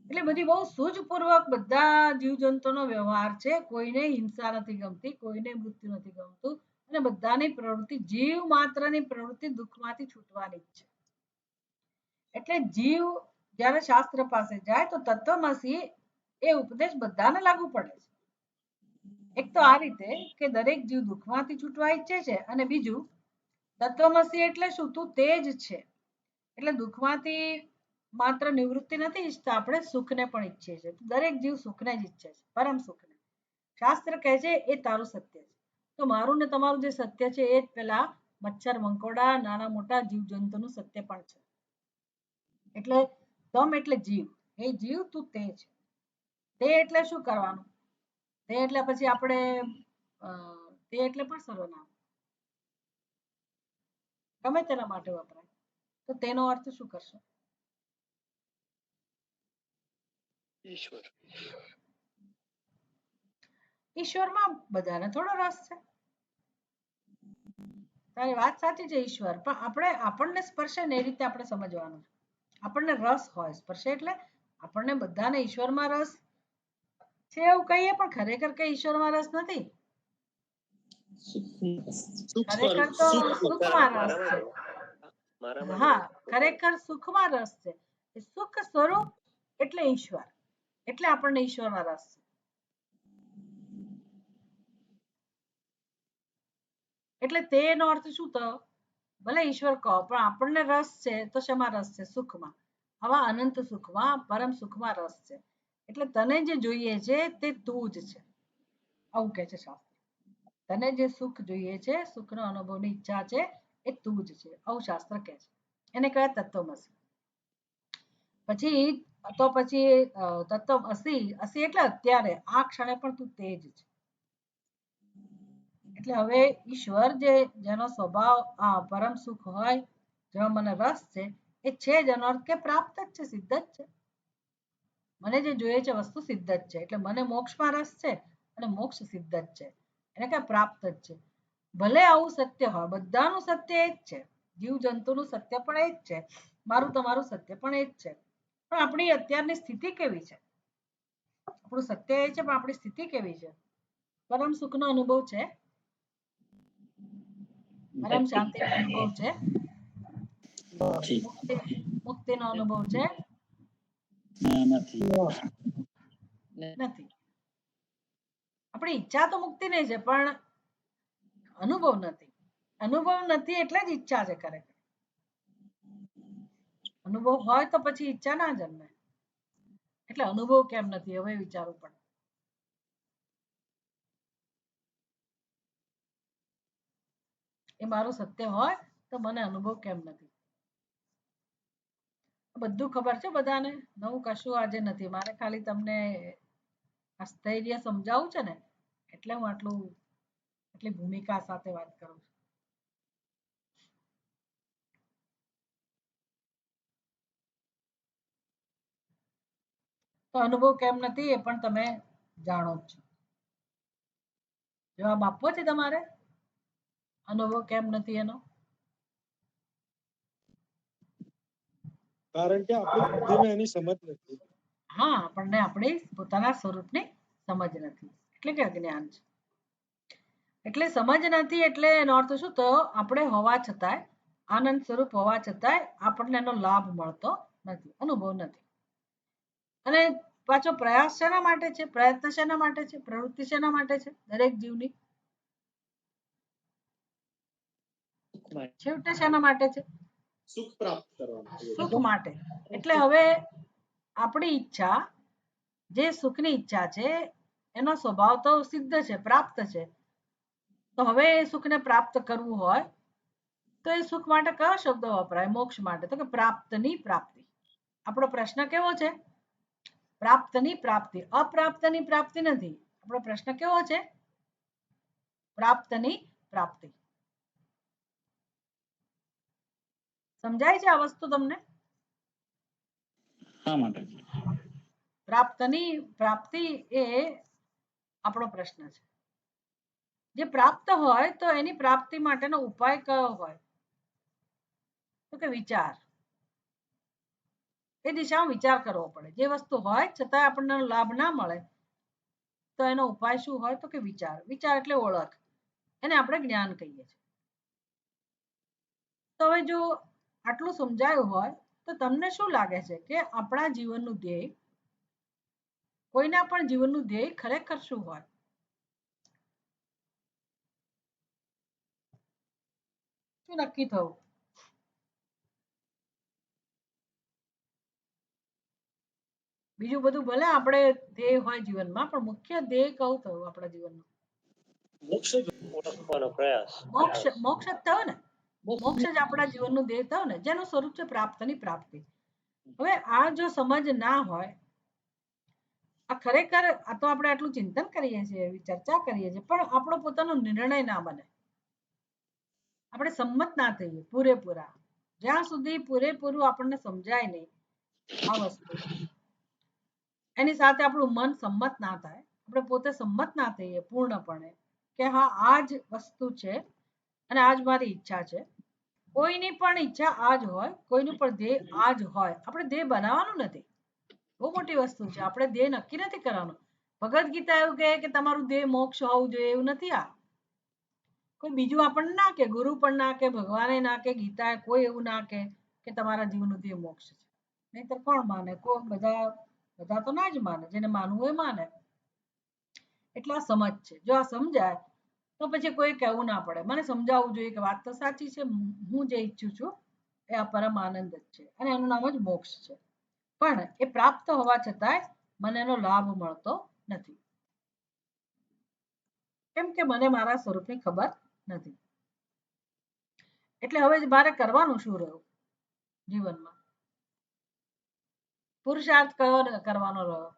એટલે બધી બહુ સૂઝપૂર્વક બધા જીવજંતુનો વ્યવહાર છે. કોઈને હિંસા નથી ગમતી, કોઈને મૃત્યુ નથી ગમતું, અને બધાની પ્રવૃત્તિ, જીવ માત્રની પ્રવૃત્તિ દુઃખમાંથી છૂટવાની જ છે. એટલે જીવ જ્યારે શાસ્ત્ર પાસે જાય તો તત્વમસી એ ઉપદેશ બધાને લાગુ પડે છે. એક તો આ રીતે કે દરેક જીવ દુઃખમાંથી છૂટવા ઈચ્છે છે, અને બીજું તત્વમસી એટલે શું? તું તે જ છે. એટલે દુઃખમાંથી માત્ર નિવૃત્તિ નથી ઈચ્છતા, આપણે સુખને પણ ઈચ્છીએ છીએ. દરેક જીવ સુખને જ ઈચ્છે છે, પરમ સુખને. શાસ્ત્ર કહે છે એ તારું સત્ય છે. તો મારું ને તમારું જે સત્ય છે એ જ પેલા મચ્છર, મંકોડા, નાના મોટા જીવજંતુનું સત્ય પણ છે. એટલે તમ એટલે જીવ, એ જીવ તું તે છે. તે એટલે શું કરવાનું? તે એટલે પછી આપણે તે એટલે પણ સર્વનામ ગમે તેના માટે વપરાય, તો તેનો અર્થ શું કરશો? ઈશ્વર. ઈશ્વરમાં બધાને થોડો રસ છે. તારી વાત સાચી છે, ઈશ્વર, પણ આપણને સ્પર્શે ને એ રીતે આપણે સમજવાનું. આપણને રસ હોય, સ્પર્શે એટલે આપણને બધાને ઈશ્વરમાં રસ છે એવું કહીએ, પણ ખરેખર કઈ ઈશ્વરમાં રસ નથી. ખરેખર તો સુખમાં રસ છે. હા, ખરેખર સુખમાં રસ છે. સુખ સ્વરૂપ એટલે ઈશ્વર, એટલે આપણને ઈશ્વરમાં રસ છે. એટલે તેનો અર્થ શું થયો? ભલે ઈશ્વર કહો, પણ આપણને રસ છે તો શેમાં રસ છે? સુખમાં. આવા અનંત સુખમાં, પરમ સુખમાં રસ છે. એટલે તને જે જોઈએ છે તે તું જ છે, આવું કહે છે શાસ્ત્ર. તને જે સુખ જોઈએ છે, સુખનો અનુભવની ઈચ્છા છે, એ તું જ છે, આવું શાસ્ત્ર કહે છે. એને કહેવાય તત્વમસી. પછી તત્વમસી, અસી એટલે અત્યારે, આ ક્ષણે પણ તું તે જ છે. એટલે હવે ઈશ્વર જેનો સ્વભાવ પરમ સુખ હોય, જેમાં મને રસ છે, એ છે જેનો અર્થ કે પ્રાપ્ત જ છે, સિદ્ધ જ છે. મને જે જોઈએ છે વસ્તુ સિદ્ધ જ છે, એટલે મને મોક્ષમાં રસ છે અને મોક્ષ સિદ્ધ જ છે, એને કે પ્રાપ્ત જ છે. ભલે આવું સત્ય હોય, બધાનું સત્ય એ જ છે, જીવ જંતુનું સત્ય પણ એ જ છે, મારું તમારું સત્ય પણ એ જ છે. પણ આપણી અત્યારની સ્થિતિ કેવી છે? આપણું સત્ય એ છે પણ આપણી સ્થિતિ કેવી છે? પરમ સુખનો અનુભવ છે, પરમ શાંતિનો અનુભવ છે, મુક્તિનો અનુભવ છે? નથી. આપણી ઈચ્છા તો મુક્તિની છે પણ અનુભવ નથી. અનુભવ નથી એટલે જ ઈચ્છા છે ખરેખર. અનુભવ હોય તો પછી ઈચ્છા ના જન્મે. એટલે અનુભવ કેમ નથી હવે વિચારવું પડે. એ મારું સત્ય હોય તો મને અનુભવ કેમ નથી? બધું ખબર છે બધાને, નવું કશું આજે નથી. મારે ખાલી તમને આ સ્થૈર્ય સમજાવું છે ને એટલે હું આટલી ભૂમિકા સાથે વાત કરું છું. તો અનુભવ કેમ નથી એ પણ તમે જાણો જ છો. જવાબ આપવો છે તમારે અનુભવ કેમ નથી એનો? કારણ કે આપણી બુદ્ધિમાં એની સમજ નથી. હા, આપણને આપણી પોતાના સ્વરૂપની સમજ નથી, એટલે કે અજ્ઞાન છે. એટલે સમજ નથી એટલે એનો અર્થ શું થયો? આપણે હોવા છતાંય, આનંદ સ્વરૂપ હોવા છતાંય આપણને એનો લાભ મળતો નથી, અનુભવ નથી. અને પાછો પ્રયાસ શેના માટે છે? પ્રયત્ન શેના માટે છે? પ્રવૃત્તિ શેના માટે છે દરેક જીવની? છેવટે શેના માટે છે? સુખ પ્રાપ્ત કરવા માટે. સુખ માટે. એટલે હવે આપણી ઈચ્છા, જે સુખની ઈચ્છા છે એનો સ્વભાવ તો સિદ્ધ છે, પ્રાપ્ત છે. તો હવે એ સુખને પ્રાપ્ત કરવું હોય તો એ સુખ માટે કયો શબ્દ વપરાય? મોક્ષ માટે. તો કે પ્રાપ્તની પ્રાપ્તિ. આપણો પ્રશ્ન કેવો છે? પ્રાપ્તની પ્રાપ્તિ, અપ્રાપ્તની પ્રાપ્તિ નથી. આપણો પ્રશ્ન કેવો છે? પ્રાપ્તની પ્રાપ્તિ. સમજાય છે આ વસ્તુ તમને? પ્રાપ્તની પ્રાપ્તિ એ આપણો પ્રશ્ન છે. જે પ્રાપ્ત હોય તો એની પ્રાપ્તિ માટેનો ઉપાય કયો હોય? તો કે વિચાર. એ દિશામાં વિચાર કરવો પડે. જે વસ્તુ હોય છતાં આપણને લાભ ના મળે તો એનો ઉપાય શું હોય? તો કે વિચાર. વિચાર એટલે ઓળખ, એને આપણે જ્ઞાન કહીએ છીએ. તો હવે જો આટલું સમજાયું હોય તો તમને શું લાગે છે કે આપણા જીવનનું ધ્યેય, કોઈના પણ જીવનનું ધ્યેય ખરેખર શું હોય? શું નક્કી થવું? બીજું બધું ભલે આપણે ધ્યેય હોય જીવનમાં, પણ મુખ્ય ધ્યેય કયું થયું આપણા જીવનનું? મોક્ષ જ ઓળખવાનો પ્રયાસ. મોક્ષ જ થયો ને. મોક્ષ જ આપણા જીવનનું ધ્યેય થયો ને, જેનું સ્વરૂપ છે પ્રાપ્તની પ્રાપ્તિ. હવે આ જો સમજ ના હોય, આ ખરેખર આ તો આપણે આટલું ચિંતન કરીએ છીએ, એવી ચર્ચા કરીએ છીએ, પણ આપણો પોતાનો નિર્ણય ના બને, આપણે સંમત ના થઈએ પૂરેપૂરા. જ્યાં સુધી પૂરેપૂરું આપણને સમજાય નહીં આ વસ્તુ, એની સાથે આપણું મન સંમત ના થાય, આપણે પોતે સંમત ના થઈએ પૂર્ણપણે કે હા આ જ વસ્તુ છે અને આ જ મારી ઈચ્છા છે. કોઈની પણ ઈચ્છા આ જ હોય, કોઈનું પણ ધ્યેય આ જ હોય. આપણે ધ્યેય બનાવવાનું નથી. બહુ મોટી વસ્તુ છે. આપણે ધ્યેય નક્કી નથી કરવાનું. ભગવદ ગીતા એવું કહે કે તમારું ધ્યેય મોક્ષ હોવું જોઈએ, એવું નથી. આ કોઈ બીજું આપણને ના કે, ગુરુ પણ ના કે, ભગવાને ના કે, ગીતા કોઈ એવું ના કે તમારા જીવનનું ધ્યેય મોક્ષ છે. નહીંતર કોણ માને? કોઈ બધા તો ના જ માને. જેને માનવું એ માને. એટલે આ સમજ છે. જો આ સમજાય તો પછી કોઈ કહેવું ના પડે. મને સમજાવવું જોઈએ કે વાત તો સાચી છે, હું જે ઈચ્છું છું એ આ પરમ આનંદ જ છે અને એનું નામ જ મોક્ષ છે. પણ એ પ્રાપ્ત હોવા છતાંય મને એનો લાભ મળતો નથી, કેમ કે મને મારા સ્વરૂપની ખબર નથી. એટલે હવે મારે કરવાનું શું રહ્યું જીવનમાં? પુરુષાર્થ કયો કરવાનો રહ્યો?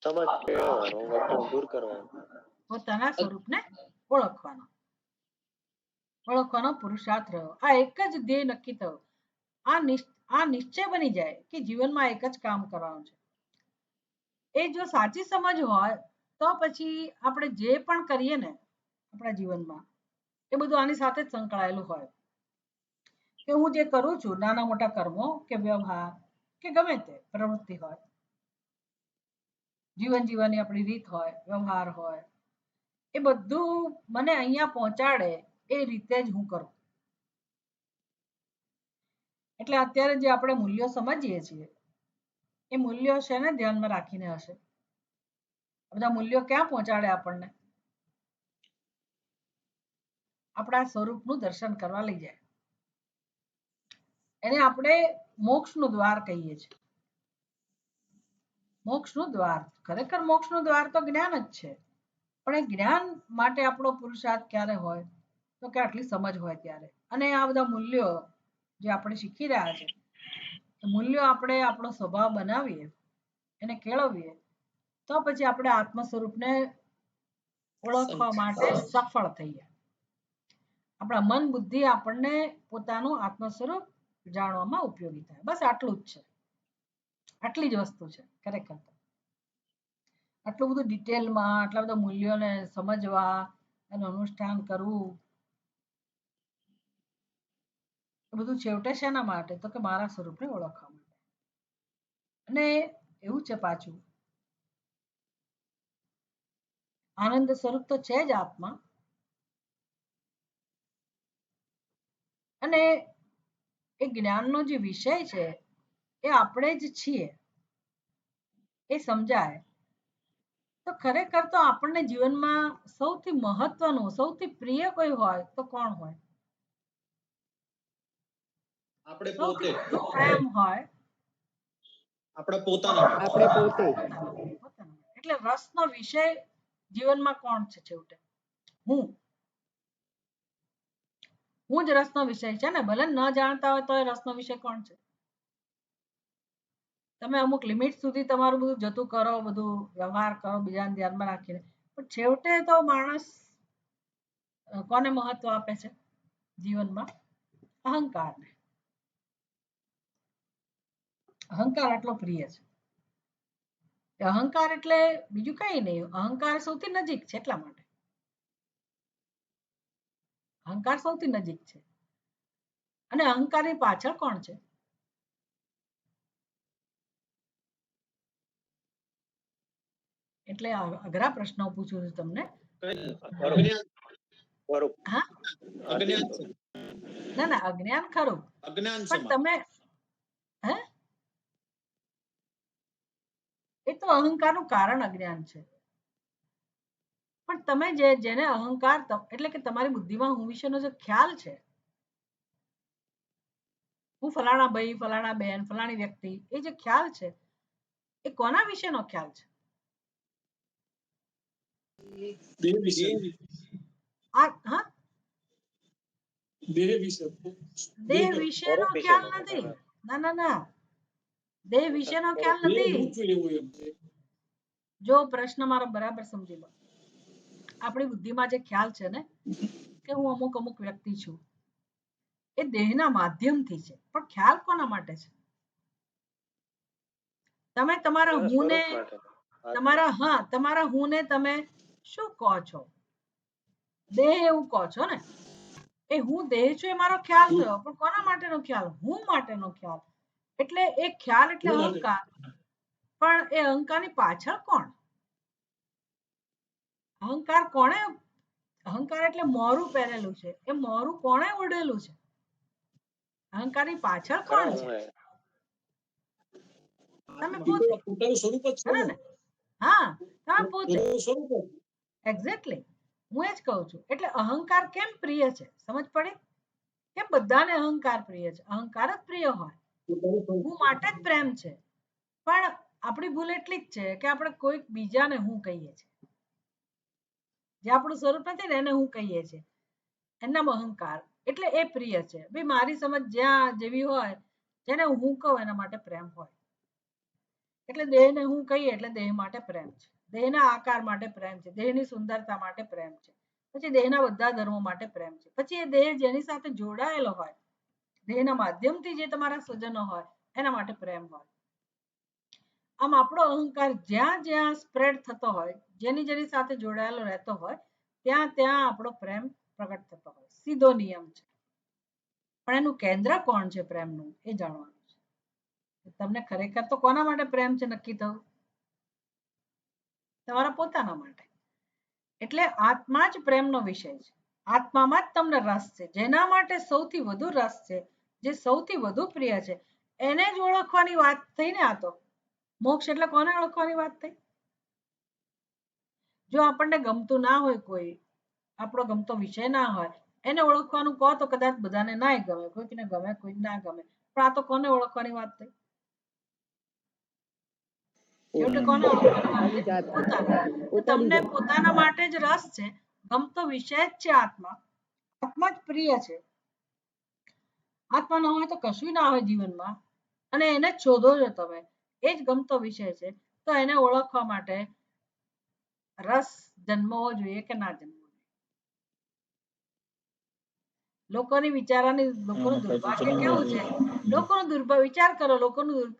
સમજ કેળવવાનો, અજ્ઞાન દૂર કરવાનો. પોતાના સ્વરૂપને ઓળખવાનો. ઓળખવાનો પુરુષાર્થ રહ્યો. આ એક જ ધ્યેય નક્કી થયો. આ નિશ્ચય બની જાય કે જીવનમાં એક જ કામ કરવાનું છે. એ જો સાચી સમજ હોય તો પછી આપણે જે પણ કરીએ ને આપણા જીવનમાં એ બધું આની સાથે જ સંકળાયેલું હોય. કે હું જે કરું છું નાના મોટા કર્મો કે વ્યવહાર કે ગમે તે પ્રવૃત્તિ હોય, જીવન જીવવાની આપણી રીત હોય, વ્યવહાર હોય, એ બધું મને અહીંયા પહોંચાડે એ રીતે જ હું કરું. એટલે અત્યારે જે આપણે મૂલ્યો સમજીએ છીએ એ મૂલ્યો છે ને ધ્યાનમાં રાખીને હશે. બધા મૂલ્યો ક્યાં પહોંચાડે આપણને? આપણા સ્વરૂપનું દર્શન કરવા લઈ જાય. એને આપણે મોક્ષનું દ્વાર કહીએ છીએ. મોક્ષનું દ્વાર, ખરેખર મોક્ષનું દ્વાર તો જ્ઞાન જ છે. પણ એ જ્ઞાન માટે આપણો પુરુષાર્થ ક્યારે હોય? તો કે આટલી સમજ હોય ત્યારે. અને આ બધા મૂલ્યો જે આપણે શીખી રહ્યા છે મૂલ્યો આપણે આપણો સ્વભાવ બનાવીએ, એને કેળવીએ, તો પછી આપણે આત્મ સ્વરૂપને ઓળખવા માટે સફળ થઈએ. આપણા મન બુદ્ધિ આપણને પોતાનું આત્મ સ્વરૂપ જાણવામાં ઉપયોગી થાય. બસ આટલું જ છે. આટલી જ વસ્તુ છે ખરેખર. આટલું બધું ડિટેલમાં આટલા બધા મૂલ્યોને સમજવા, એનું અનુષ્ઠાન કરવું, એ બધું છેવટે શેના માટે? તો કે મારા સ્વરૂપને ઓળખવા માટે. અને એવું છે પાછું, આનંદ સ્વરૂપ તો છે જ આત્મા. અને એ જ્ઞાનનો જે વિષય છે એ આપણે જ છીએ એ સમજાય તો ખરેખર તો આપણને જીવનમાં સૌથી મહત્વનું, સૌથી પ્રિય કોઈ હોય તો કોણ હોય? આપણે સૌથી પોતે વધુ પ્રેમ હોય આપણા પોતાના માટે. આપણે પોતે જ. પોતાના. એટલે રસનો વિષય જીવનમાં કોણ છે છેવટે? હું જ રસનો વિષય છે ને. ભલે ન જાણતા હોય તો એ રસનો વિષય કોણ છે? તમે અમુક લિમિટ સુધી તમારું બધું જતું કરો, બધું વ્યવહાર કરો બીજાને ધ્યાનમાં રાખીને, પણ છેવટે તો માણસ કોને મહત્વ આપે છે જીવનમાં? અહંકારને. અહંકાર આટલો પ્રિય છે. અહંકાર એટલે બીજું કઈ નહીં, અહંકાર સૌથી નજીક છે એટલા માટે. અહંકાર સૌથી નજીક છે. અને અહંકારની પાછળ કોણ છે? એટલે અઘરા પ્રશ્નો પૂછું છું તમને. સ્વરૂપ. હા, અજ્ઞાન છે. ના ના, અજ્ઞાન ખરું, અજ્ઞાન પણ સમાન. તમે હે એ તો અહંકારનું કારણ અજ્ઞાન છે. પણ તમે જેને અહંકાર એટલે કે તમારી બુદ્ધિમાં હું વિશેનો જે ખ્યાલ છે, હું ફલાણા ભાઈ, ફલાણા બેન, ફલાણી વ્યક્તિ, એ જે ખ્યાલ છે એ કોના વિશેનો ખ્યાલ છે? દેહ વિશે. આ હા, દેહ વિશે. દેહ વિશેનો સ્વરૂપ ખ્યાલ વિશેનો. નથી. ના ના ના, દેહ વિશેનો ખ્યાલ દેહ નથી. હું છું એવું એમ છે. જો પ્રશ્ન મારો બરાબર સમજી લો. આપણી બુદ્ધિમાં જે ખ્યાલ છે ને કે હું અમુક અમુક વ્યક્તિ છું, એ દેહના માધ્યમથી છે. પણ ખ્યાલ કોના માટે છે? તમે તમારા હુંને, સ્વરૂપ માટે. તમારા હુંને તમે શું કહો છો? દેહ એવું કહો છો ને. એ હું દેહ છું એ મારો ખ્યાલ થયો, પણ કોના માટેનો ખ્યાલ? હું માટેનો ખ્યાલ. એટલે એ ખ્યાલ એટલે હું માટે. અહંકાર. પણ એ અહંકારની પાછળ કોણ? અહંકાર કોણે? અહંકાર એટલે મોરું પહેરેલું છે. એ મોરું કોણે ઓઢેલું છે? અહંકારની પાછળ કોણ ખરા છે? હું તમે એ પોતે. તો પોતાનું સ્વરૂપ જ છે બરાબર ને. ને? હા, તમે પોતે. પોતાનું સ્વરૂપ જ. એક્ઝેક્ટલી, હું એ જ કહું છું. એટલે અહંકાર કેમ પ્રિય છે? સમજ પડી? કેમ બધાને અહંકાર પ્રિય છે? અહંકાર જ પ્રિય હોય. પોતાનું સ્વરૂપ. હું માટે જ પ્રેમ છે. પણ આપણી ભૂલ એટલી જ છે કે આપણે કોઈક બીજાને હું કહીએ છીએ. જે આપણું સ્વરૂપ નથી ને એને હું કહીએ છીએ. એનામાં અહંકાર, એટલે એ પ્રિય છે. ભાઈ મારી સમજ જ્યાં જેવી હોય, જેને હું કહું એના માટે પ્રેમ હોય. એટલે દેહને હું કહીએ એટલે દેહ માટે પ્રેમ છે. દેહના આકાર માટે પ્રેમ છે. દેહની સુંદરતા માટે પ્રેમ છે. પછી દેહના બધા ધર્મો માટે પ્રેમ છે. પછી એ દેહ જેની સાથે જોડાયેલો હોય, દેહના માધ્યમથી જે તમારા સ્વજનો હોય એના માટે પ્રેમ હોય. આમ આપણો અહંકાર જ્યાં જ્યાં સ્પ્રેડ થતો હોય, જેની સાથે જોડાયેલો રહેતો હોય, ત્યાં ત્યાં આપણો પ્રેમ પ્રગટ થતો હોય. સીધો નિયમ છે. પણ એનું કેન્દ્ર કોણ છે પ્રેમનું એ જાણવાનું છે. તમને ખરેખર તો કોના માટે પ્રેમ છે નક્કી થવું? તમારા પોતાના માટે. એટલે આત્મા જ પ્રેમનો વિષય છે. આત્મામાં જ તમને રસ છે. જેના માટે સૌથી વધુ રસ છે, જે સૌથી વધુ પ્રિય છે, એને જ ઓળખવાની વાત થઈ ને. આ તો મોક્ષ એટલે કોને ઓળખવાની વાત થઈ? જો આપણને ગમતું ના હોય, કોઈ આપણો ગમતો વિષય ના હોય, એને ઓળખવાનું કહો તો કદાચ બધાને ના ગમે, કોઈને ગમે કોઈને ના ગમે, પણ આ તો કોને ઓળખવાની વાત થઈ? છેવટે કોને ઓળખવાની વાત થઈ? પોતાને. તમને પોતાના માટે જ રસ છે, ગમતો વિષય જ છે આત્મા. આત્મા જ પ્રિય છે. આત્મા ન હોય તો કશું ના હોય જીવનમાં, અને એને જ શોધો છો તમે. એ જ ગમતો વિષય છે, તો એને ઓળખવા માટે રસ જન્મવો જોઈએ કે ના જન્મવો જોઈએ? લોકોની વિચારાની લોકોનું દુર્ભાગ્ય કેવું છે? લોકોનું વિચાર કરો, લોકોનું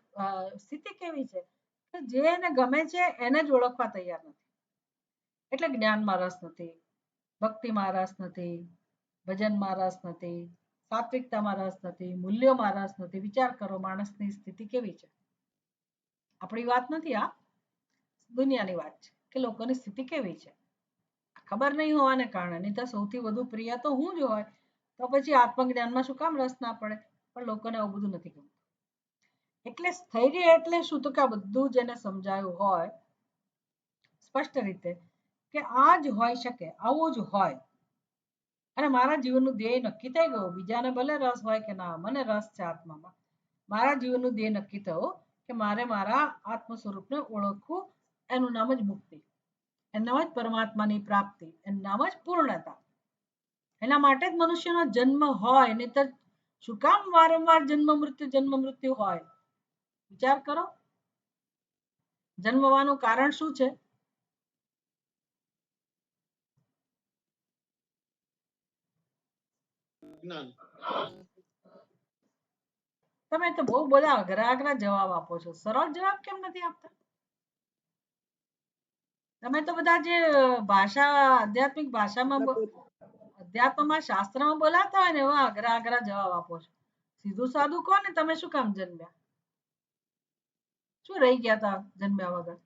સ્થિતિ કેવી છે કે જે એને ગમે છે એને જ ઓળખવા તૈયાર નથી. એટલે જ્ઞાનમાં રસ નથી, ભક્તિમાં રસ નથી, ભજનમાં રસ નથી, સાત્વિકતામાં રસ નથી, મૂલ્યોમાં રસ નથી. વિચાર કરો માણસની સ્થિતિ કેવી છે. આપણી વાત નથી, આ દુનિયાની વાત છે કે લોકોની સ્થિતિ કેવી છે. ખબર નહીં હોવાને કારણે, નહીં તો સૌથી વધુ પ્રિય તો હું જ હોય, તો પછી આત્મજ્ઞાનમાં શું કામ રસ ના પડે? પણ લોકોને આવું બધું નથી ગમતું. એટલે સ્થૈર્ય એટલે શું? તો કે આ બધું જેને સમજાયું હોય સ્પષ્ટ રીતે કે આ જ હોઈ શકે, આવું જ હોય, અને મારા જીવનનું ધ્યેય નક્કી થઈ ગયું. બીજાને ભલે રસ હોય કે ના, મને રસ છે આત્મામાં. મારા જીવનનું ધ્યેય નક્કી થયું કે મારે મારા આત્મ સ્વરૂપને ઓળખવું. એનું નામ જ મુક્તિ, એનું નામ જ પરમાત્માની પ્રાપ્તિ, એનું નામ જ પૂર્ણતા. એના માટે જ મનુષ્યનો જન્મ હોય, નહીંતર શું કામ વારંવાર જન્મ મૃત્યુ હોય? વિચાર કરો, જન્મવાનું કારણ શું છે? જ્ઞાન. તમે તો બહુ બધા અઘરા જવાબ આપો છો. સરળ જવાબ કેમ નથી આપતા? તમે તો બધા જે ભાષા, આધ્યાત્મિક ભાષામાં, અધ્યાત્મમાં, શાસ્ત્રમાં બોલાતા હોય ને એવા અઘરા જવાબ આપો છો. સીધું સાદું કહો ને, તમે શું કામ જન્મ્યા? શું રહી ગયા હતા જન્મ્યા વગર?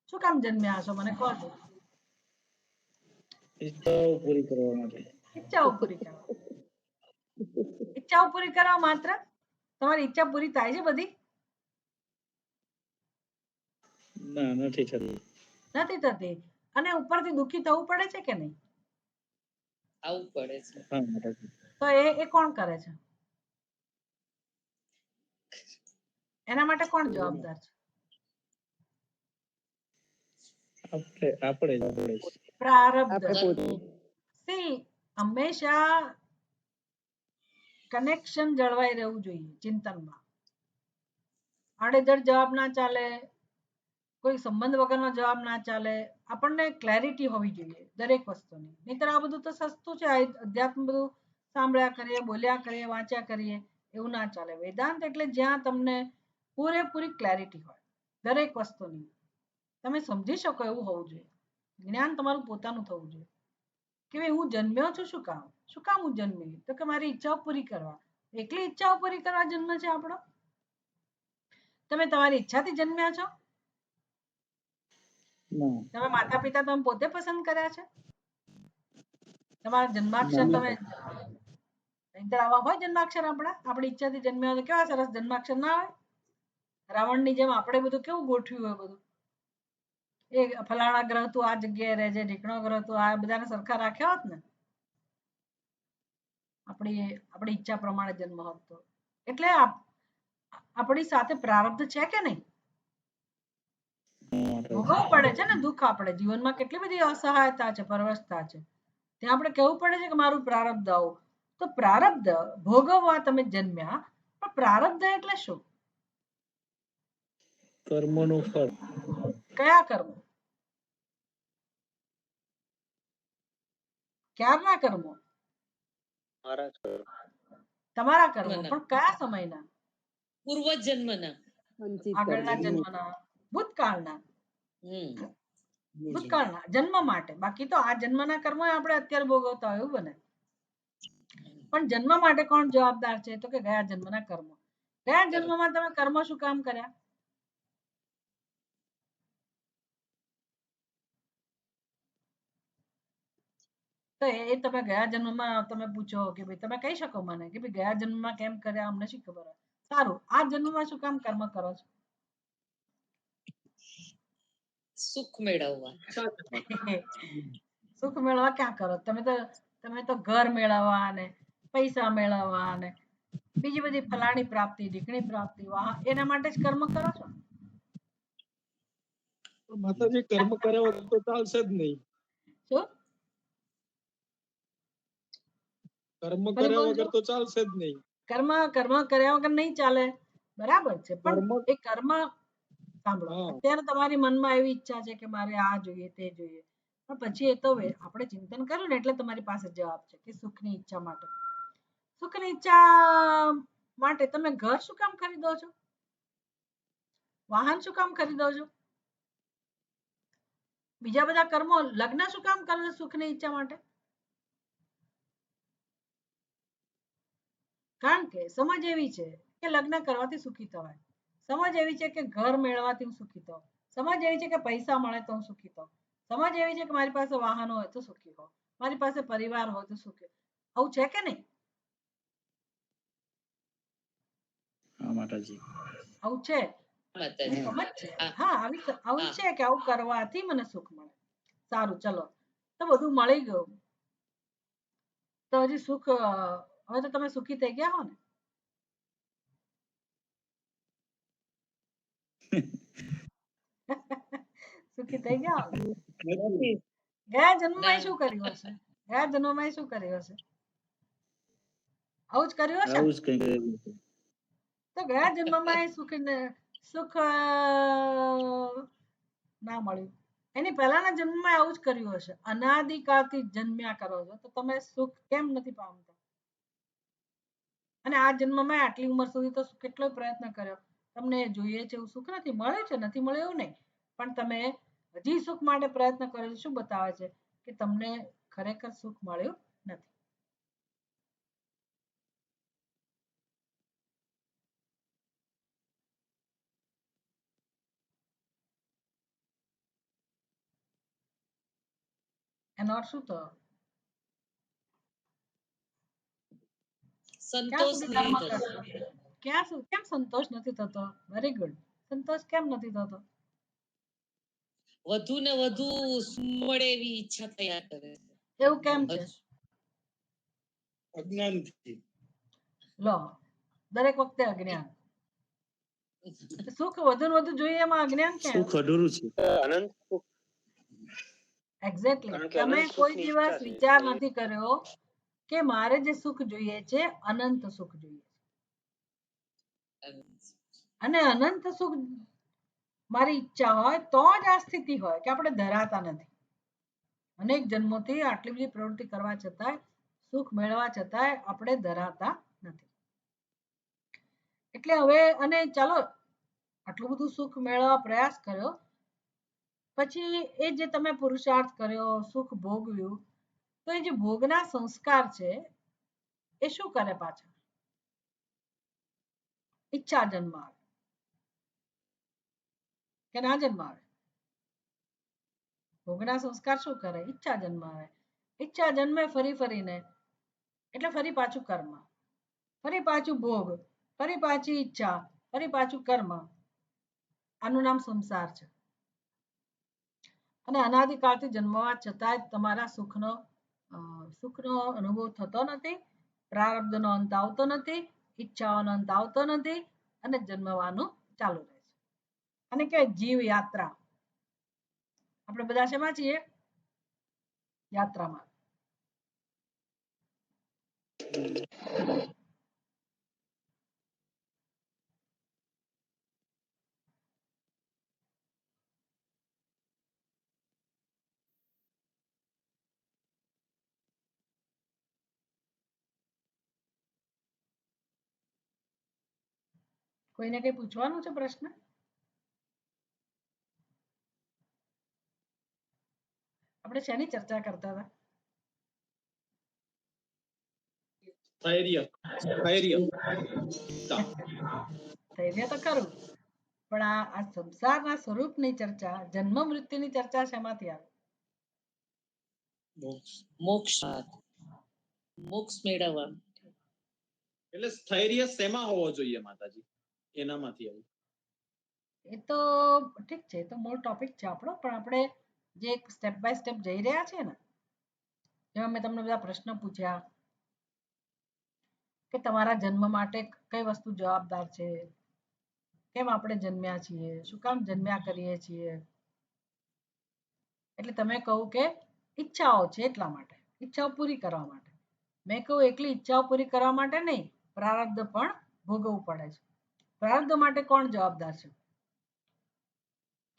શું કામ જન્મ્યા હશો મને કહો છો? ઈચ્છાઓ પૂરી કરવા માટે. ઈચ્છાઓ પૂરી કરવા. ઈચ્છાઓ પૂરી કરવા માત્ર? તમારી ઈચ્છા પૂરી થાય છે બધી? ના, નથી થતી. નથી થતી. અને ઉપરથી દુઃખી થવું પડે છે કે નહીં? આવું પડે છે. હા, તો એ કોણ કરે છે? એના માટે કોણ જવાબદાર છે? આપણે પ્રારબ્ધ. આપણે પોતે. સી હંમેશા કનેક્શન જળવાઈ રહેવું જોઈએ ચિંતનમાં. આડેધડ જવાબ ના ચાલે, કોઈ સંબંધ વગરનો જવાબ ના ચાલે. આપણને ક્લેરિટી હોવી જોઈએ દરેક વસ્તુની. નહીતર આ બધું તો સસ્તું છે. અધ્યાત્મ બધું સાંભળ્યા કરીએ, બોલ્યા કરીએ, વાંચ્યા કરીએ, એવું ના ચાલે. વેદાંત એટલે જ્યાં તમને પૂરેપૂરી ક્લેરિટી હોય દરેક વસ્તુની, તમે સમજી શકો એવું હોવું જોઈએ. જ્ઞાન તમારું પોતાનું થવું જોઈએ કે ભાઈ હું જન્મ્યો છું શું કામ? શું કામ હું જન્મી? તો કે મારી ઈચ્છાઓ પૂરી કરવા. એકલી ઈચ્છાઓ પૂરી કરવા જન્મ છે આપણો? તમે તમારી ઈચ્છાથી જન્મ્યા છો? તમે માતા પિતા તમે પોતે પસંદ કર્યા છે? તમારા જન્માક્ષર તમે આવા હોય જન્માક્ષર આપણી ઈચ્છાથી જન્મ્યા હોય? કેવા સરસ જન્માક્ષર ના હોય? રાવણની જેમ આપણે બધું કેવું ગોઠવ્યું હોય બધું. એ ફલાણા ગ્રહ તું આ જગ્યાએ રહેજે, ઢીકણો ગ્રહ તું આ, બધાને સરખા રાખ્યા હોત ને, આપણી ઈચ્છા પ્રમાણે જન્મ હોત તો. એટલે આપણી સાથે પ્રારબ્ધ છે કે નહીં? ભોગવવું પડે છે ને દુઃખ. આપણે જીવનમાં કેટલી બધી અસહાયતા છે, પરવશતા છે. ત્યાં આપણે કહેવું પડે છે કે મારું પ્રારબ્ધ આવું. તો પ્રારબ્ધ ભોગવવા તમે જન્મ્યા, પણ પ્રારબ્ધ એટલે શું? કર્મનું ફળ. કયા કર્મ? ક્યારના કર્મો? મારા જ કર્મ. તમારા કર્મો, જન્મના. પણ કયા સમયના? પૂર્વ જન્મના. સંચિત આગળના કર્મ. જન્મના, ભૂતકાળના. હમ ભૂતકાળના જન્મ માટે. બાકી તો આ જન્મના કર્મો આપણે અત્યારે ભોગવતા હોય એવું બને. પણ જન્મ માટે કોણ જવાબદાર છે? તો કે ગયા જન્મના કર્મો. ગયા જન્મમાં તમે કર્મ શું કામ કર્યા? તો એ તમે ગયા જન્મમાં તમે પૂછો કે ભાઈ તમે કહી શકો મને કે ભાઈ ગયા જન્મમાં કેમ કર્યા અમને શી ખબર હોય. સારું, આ જન્મમાં શું કામ કર્મ કરો છો? સુખ મેળવવા. સુખ મેળવવા ક્યાં કરો? તમે તો ઘર મેળવવા ને પૈસા મેળવવા ને બીજી બધી ફલાણી પ્રાપ્તિ ઢીકણી પ્રાપ્તિ એના માટે જ કર્મ કરો છો. માતાજી કર્મ કર્યા વગર તો ચાલશે જ નહીં. શું કર્મ ફરી કર્યા બોલજો. વગર તો ચાલશે જ નહીં. કર્મ કર્યા વગર નહીં ચાલે, બરાબર છે, પણ કર્મ એ કર્મ સાંભળો, હા અત્યારે તમારી મનમાં એવી ઈચ્છા છે કે મારે આ જોઈએ તે જોઈએ, પણ પછી એ તો આપણે ચિંતન કર્યું ને એટલે તમારી પાસે જવાબ છે કે સુખની ઈચ્છા માટે. સુખની ઈચ્છા માટે તમે ઘર શું કામ ખરીદો છો? વાહન શું કામ ખરીદો છો? બીજા બધા કર્મો, લગ્ન શું કામ કરો છો સુખની ઈચ્છા માટે? કારણ કે સમજ એવી છે કે લગ્ન કરવાથી સુખી થવાય, સમજ એવી છે કે ઘર મેળવવાથી હું સુખી થાઉં, સમજ એવી છે કે પૈસા મળે તો હું સુખી થાઉં, સમજ એવી છે કે મારી પાસે વાહનો હોય તો સુખી હોઉં, મારી પાસે પરિવાર હોય તો સુખી. આવું છે કે નહીં? હા માતાજી. આવું છે, માતાજી. સમજ છે. હા. હા, આવું હા. છે કે આવું કરવાથી મને સુખ મળે. સારું, ચલો, તો બધું મળી ગયું તો હજી સુખ, હવે તો તમે સુખી થઈ ગયા હો ને? સુખી થઈ ગયા હો ને? નથી. ગયા જન્મમાં ના. શું કર્યું હશે? ગયા જન્મમાં શું કર્યું હશે? આવું જ કર્યું હશે ને? આવું જ કંઈક કર્યું છે. તો ગયા જન્મમાં એ સુખ ના મળ્યું. એની પહેલાના જન્મમાં આવું જ કર્યું હશે. અનાદિકાળથી જન્મ્યા કરો છો તો તમે સુખ કેમ નથી પામતા? અને આ જન્મમાં આટલી ઉંમર સુધી તો કેટલો પ્રયત્ન કર્યો, તમને જોઈએ છે એવું સુખ નથી મળ્યું, છે નથી મળ્યું એવું નહીં, પણ તમે હજી સુખ માટે પ્રયત્ન કરો છો. શું બતાવે છે? કે તમને ખરેખર સુખ મળ્યું નથી. એનો અર્થ શું થયો? ક્યાં સંતોષ સુધી નથી કર્મ થતો. કરશો? કેમ સંતોષ નથી થતો? Very good. સંતોષ કેમ નથી થતો? વધુ ને વધુ સુખ મળે એવી ઈચ્છા થયા કરે છે. એવું કેમ છે? અજ્ઞાનથી. લો, દરેક વખતે અજ્ઞાન. સુખ વધુ ને વધુ જોઈએ એમાં અજ્ઞાન ક્યાં? સુખ અધૂરું છે. અનંત સુખ. એક્ઝેક્ટલી. કારણ કે તમે અનંત કોઈ સુખની દિવસ ઈચ્છા છે વિચાર એટલે નથી કર્યો કે મારે જે સુખ જોઈએ છે અનંત સુખ જોઈએ અને અનંત સુખ મારી ઈચ્છા હોય તો જ આ સ્થિતિ હોય કે આપણે ધરાતા નથી. અનેક જન્મોથી આટલી બધી પ્રવૃત્તિ કરવા છતાંય, સુખ મેળવવા છતાંય આપણે ધરાતા નથી. એટલે હવે, અને ચાલો આટલું બધું સુખ મેળવવા પ્રયાસ કર્યો, પછી એ જે તમે પુરુષાર્થ કર્યો, સુખ ભોગવ્યું, તો એ જે ભોગના સંસ્કાર છે એ શું કરે? પાછા ઈચ્છા જન્માવે કે ના જન્માવે? ભોગના સંસ્કાર શું કરે? ઈચ્છા જન્માવે. ઈચ્છા જન્મે ફરી ફરીને, એટલે ફરી પાછું કર્મ, ફરી પાછું ભોગ, ફરી પાછી ઈચ્છા, ફરી પાછું કર્મ. આનું નામ સંસાર છે. અને અનાદિકાળથી જન્મવા છતાંય તમારા સુખનો અનુભવ થતો નથી, પ્રારબ્ધનો અંત આવતો નથી, ઈચ્છાઓનો અંત આવતો નથી, અને જન્મવાનું ચાલુ રહે છે. અને કહેવાય જીવ યાત્રા. આપણે બધા શેમાં છીએ? યાત્રામાં. કોઈને કઈ પૂછવાનું છે પ્રશ્ન? આપણે શેની ચર્ચા કરતા હતા? ધૈર્ય ધૈર્ય ધૈર્ય તો ખરું, પણ આ સંસારના સ્વરૂપની ચર્ચા, જન્મ મૃત્યુની ચર્ચા શેમાંથી આવે? મોક્ષ મોક્ષ મેળવવા. એટલે સ્થૈર્ય શેમાં હોવો જોઈએ માતાજી? એનામાંથી આવું. એ તો ઠીક છે, એ તો મૂળ ટોપિક છે આપણો, પણ આપણે જે એક સ્ટેપ બાય સ્ટેપ જઈ રહ્યા છીએ ને, જેમાં મેં તમને બધા પ્રશ્ન પૂછ્યા કે તમારા જન્મ માટે કઈ વસ્તુ જવાબદાર છે, કેમ આપણે જન્મ્યા છીએ, શું કામ જન્મ્યા કરીએ છીએ, એટલે તમે કહું કે ઈચ્છાઓ છે એટલા માટે, ઈચ્છાઓ પૂરી કરવા માટે. મેં કહું એકલી ઈચ્છાઓ પૂરી કરવા માટે નહીં, પ્રારબ્ધ પણ ભોગવવું પડે છે. પ્રારબ્ધ માટે કોણ જવાબદાર છે